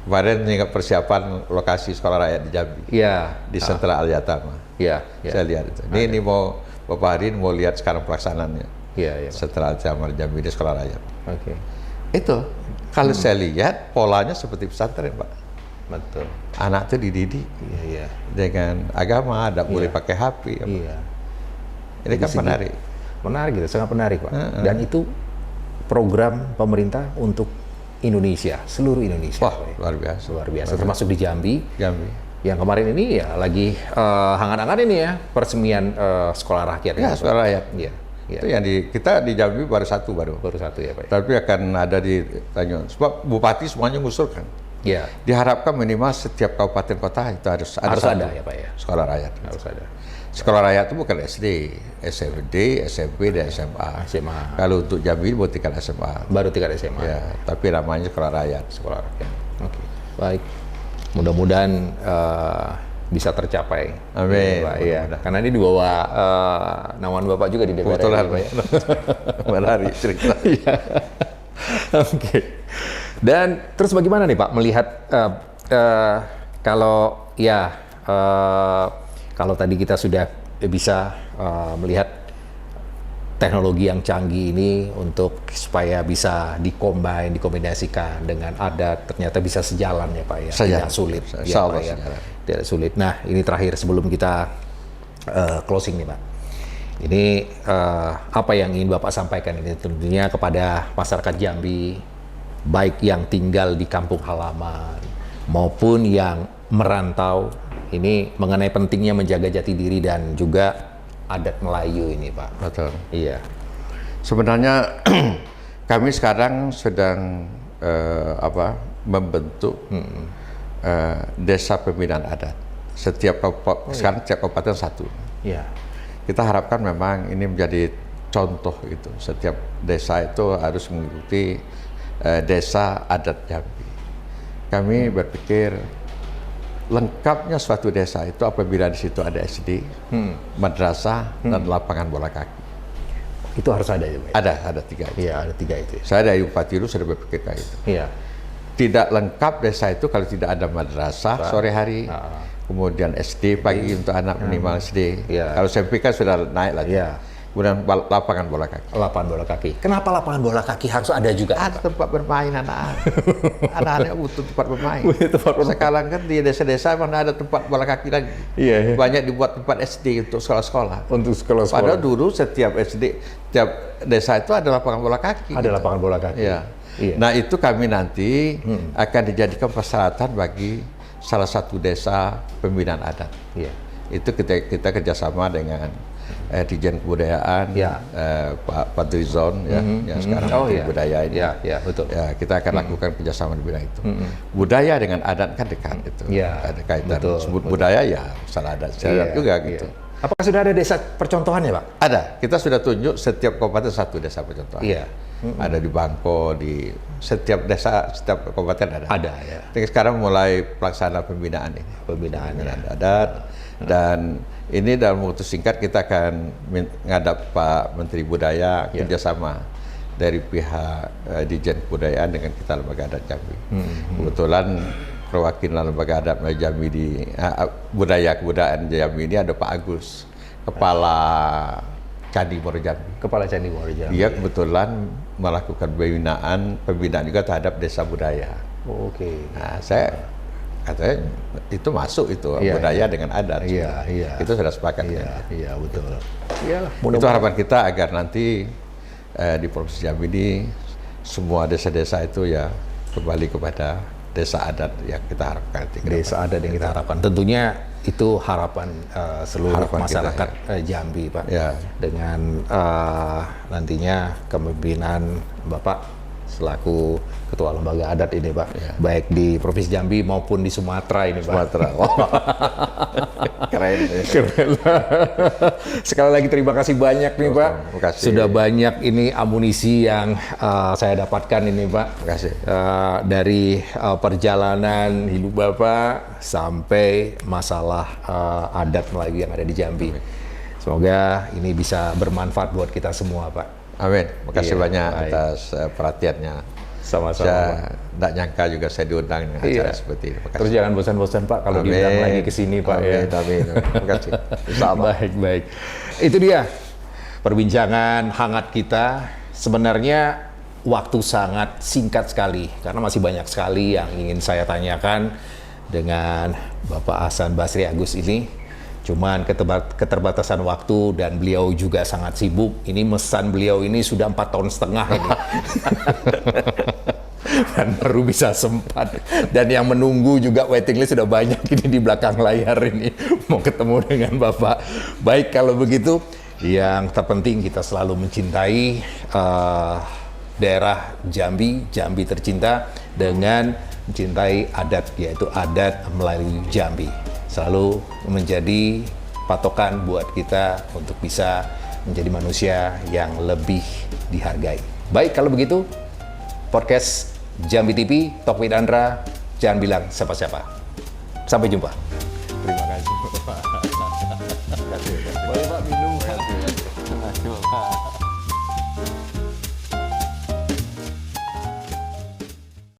Kemarin juga persiapan lokasi sekolah rakyat di Jambi. Iya. Di Sentra Al-Yatama. Iya. Saya lihat itu. Ini mau Bapak Harin mau lihat sekarang pelaksanaannya. Iya. Sentra Al-Yatama di Jambi di sekolah rakyat. Oke. Itu kalau saya lihat polanya seperti pesantren, Pak. Betul. Anak itu dididik. Iya. Dengan agama, tidak boleh pakai HP. Iya. Ini kan menarik. Menarik gitu, sangat menarik Pak. Dan itu program pemerintah untuk Indonesia, seluruh Indonesia. Wah, luar biasa. Termasuk di Jambi. Yang kemarin ini ya lagi hangat-hangat ini ya, peresmian sekolah rakyat. Ya, sekolah rakyat. Iya. Itu yang kita di Jambi baru satu ya Pak. Tapi akan ada di Tanjung. Sebab bupati semuanya ngusulkan. Iya. Diharapkan minimal setiap kabupaten kota itu harus ada ya Pak ya. Sekolah rakyat. Harus ada. Sekolah rakyat itu bukan SD, SMP, dan SMA. Kalau untuk Jambi baru tingkat SMA. Baru tingkat SMA. Ya, tapi namanya sekolah rakyat. Sekolah rakyat. Oke. Baik. Mudah-mudahan bisa tercapai. Amin. Iya. Karena ini di bawah naungan Bapak juga di DPR. Kebetulan Pak. Menarik cerita. Oke. Dan terus bagaimana nih Pak melihat kalau tadi kita sudah bisa melihat teknologi yang canggih ini untuk supaya bisa dikombinasikan dengan adat, ternyata bisa sejalan ya Pak ya. Tidak sulit. Ya, Pak, ya. Tidak sulit. Nah, ini terakhir sebelum kita closing nih Pak. Ini apa yang ingin Bapak sampaikan ini tentunya kepada masyarakat Jambi, baik yang tinggal di kampung halaman maupun yang merantau, ini mengenai pentingnya menjaga jati diri dan juga adat Melayu ini Pak. Betul. Iya. Sebenarnya kami sekarang sedang membentuk desa pembinaan adat. Setiap kabupaten satu. Iya. Kita harapkan memang ini menjadi contoh gitu. Setiap desa itu harus mengikuti desa adat Jambi. Kami berpikir lengkapnya suatu desa itu apabila di situ ada SD, madrasah, dan lapangan bola kaki. Itu harus ada ya Pak? Ada 3 itu. Iya, ada 3 itu. Saya dari Bupati dulu sudah berpikir kayak itu. Iya. Tidak lengkap desa itu kalau tidak ada madrasah sore hari, kemudian SD pagi untuk anak minimal SD. Iya. Kalau SMP kan sudah naik lagi. Iya. Kemudian lapangan bola kaki. Lapangan bola kaki. Kenapa lapangan bola kaki harus ada juga? Ada tempat bermain anak-anak. Anak-anak butuh tempat bermain. Tempat bermain. Sekarang kan di desa-desa mana ada tempat bola kaki lagi. Iya. Banyak dibuat tempat SD untuk sekolah-sekolah. Untuk sekolah-sekolah. Padahal dulu setiap SD, setiap desa itu ada lapangan bola kaki. Ada lapangan bola kaki. Iya. Iya. Nah itu kami nanti akan dijadikan persyaratan bagi salah satu desa pembinaan adat. Iya. Itu kita kerjasama dengan Dirjen Kebudayaan, Pak Padrizon, yang sekarang Menteri Budaya ini. Ya, betul. Ya, kita akan lakukan kerjasama di bidang itu. Budaya dengan adat kan dekat itu. Ada kaitan. Betul, Sebut budaya ya, masalah adat juga gitu. Apakah sudah ada desa percontohannya Pak? Ada. Kita sudah tunjuk setiap kabupaten satu desa percontohan. Iya. Ada di Bangko, di setiap desa, setiap kabupaten ada. Ada ya. Jadi sekarang mulai pelaksana pembinaan ini. Pembinaan adat. Dan ini dalam waktu singkat kita akan menghadap Pak Menteri Budaya kerjasama dari pihak Dirjen Kebudayaan dengan kita Lembaga Adat Jambi. Kebetulan perwakilan Lembaga Adat Jambi di Kebudayaan Jambi ini ada Pak Agus, Kepala Candi Muaro Jambi. Kepala Candi Muaro Jambi. Dia kebetulan melakukan pembinaan juga terhadap desa budaya. Oke. Nah, saya katanya itu masuk itu budaya dengan adat. Itu sudah sepakat. Iya, betul. Itu harapan kita agar nanti di Provinsi Jambi ini semua desa-desa itu ya kembali kepada desa adat yang kita harapkan. Desa adat yang kita harapkan. Tentunya itu harapan seluruh masyarakat Jambi, Pak. Dengan nantinya kepemimpinan Bapak selaku Ketua Lembaga Adat ini, Pak. Baik di Provinsi Jambi maupun di Sumatera ini, Pak. Sumatera. Keren. Sekali lagi terima kasih banyak nih, Pak. Sudah banyak ini amunisi yang saya dapatkan ini, Pak. Terima kasih. Dari perjalanan hidup Bapak sampai masalah adat Melayu yang ada di Jambi. Semoga ini bisa bermanfaat buat kita semua, Pak. Amin. Makasih banyak atas perhatiannya. Sama-sama. Saya tidak nyangka juga saya diundang dengan acara seperti ini. Terus jangan bosan-bosan, Pak, kalau diundang lagi ke sini, Pak. Amin. Terima kasih. Baik. Itu dia perbincangan hangat kita. Sebenarnya waktu sangat singkat sekali karena masih banyak sekali yang ingin saya tanyakan dengan Bapak Hasan Basri Agus ini. Cuman keterbatasan waktu dan beliau juga sangat sibuk. Ini mesan beliau ini sudah 4,5 tahun ini. Dan baru bisa sempat. Dan yang menunggu juga waiting list sudah banyak ini di belakang layar ini. Mau ketemu dengan Bapak. Baik, kalau begitu, yang terpenting kita selalu mencintai daerah Jambi tercinta dengan mencintai adat, yaitu adat Melayu Jambi. Selalu menjadi patokan buat kita untuk bisa menjadi manusia yang lebih dihargai. Baik, kalau begitu, podcast Jambi TV, Talk with Andra, jangan bilang siapa-siapa. Sampai jumpa. Terima kasih.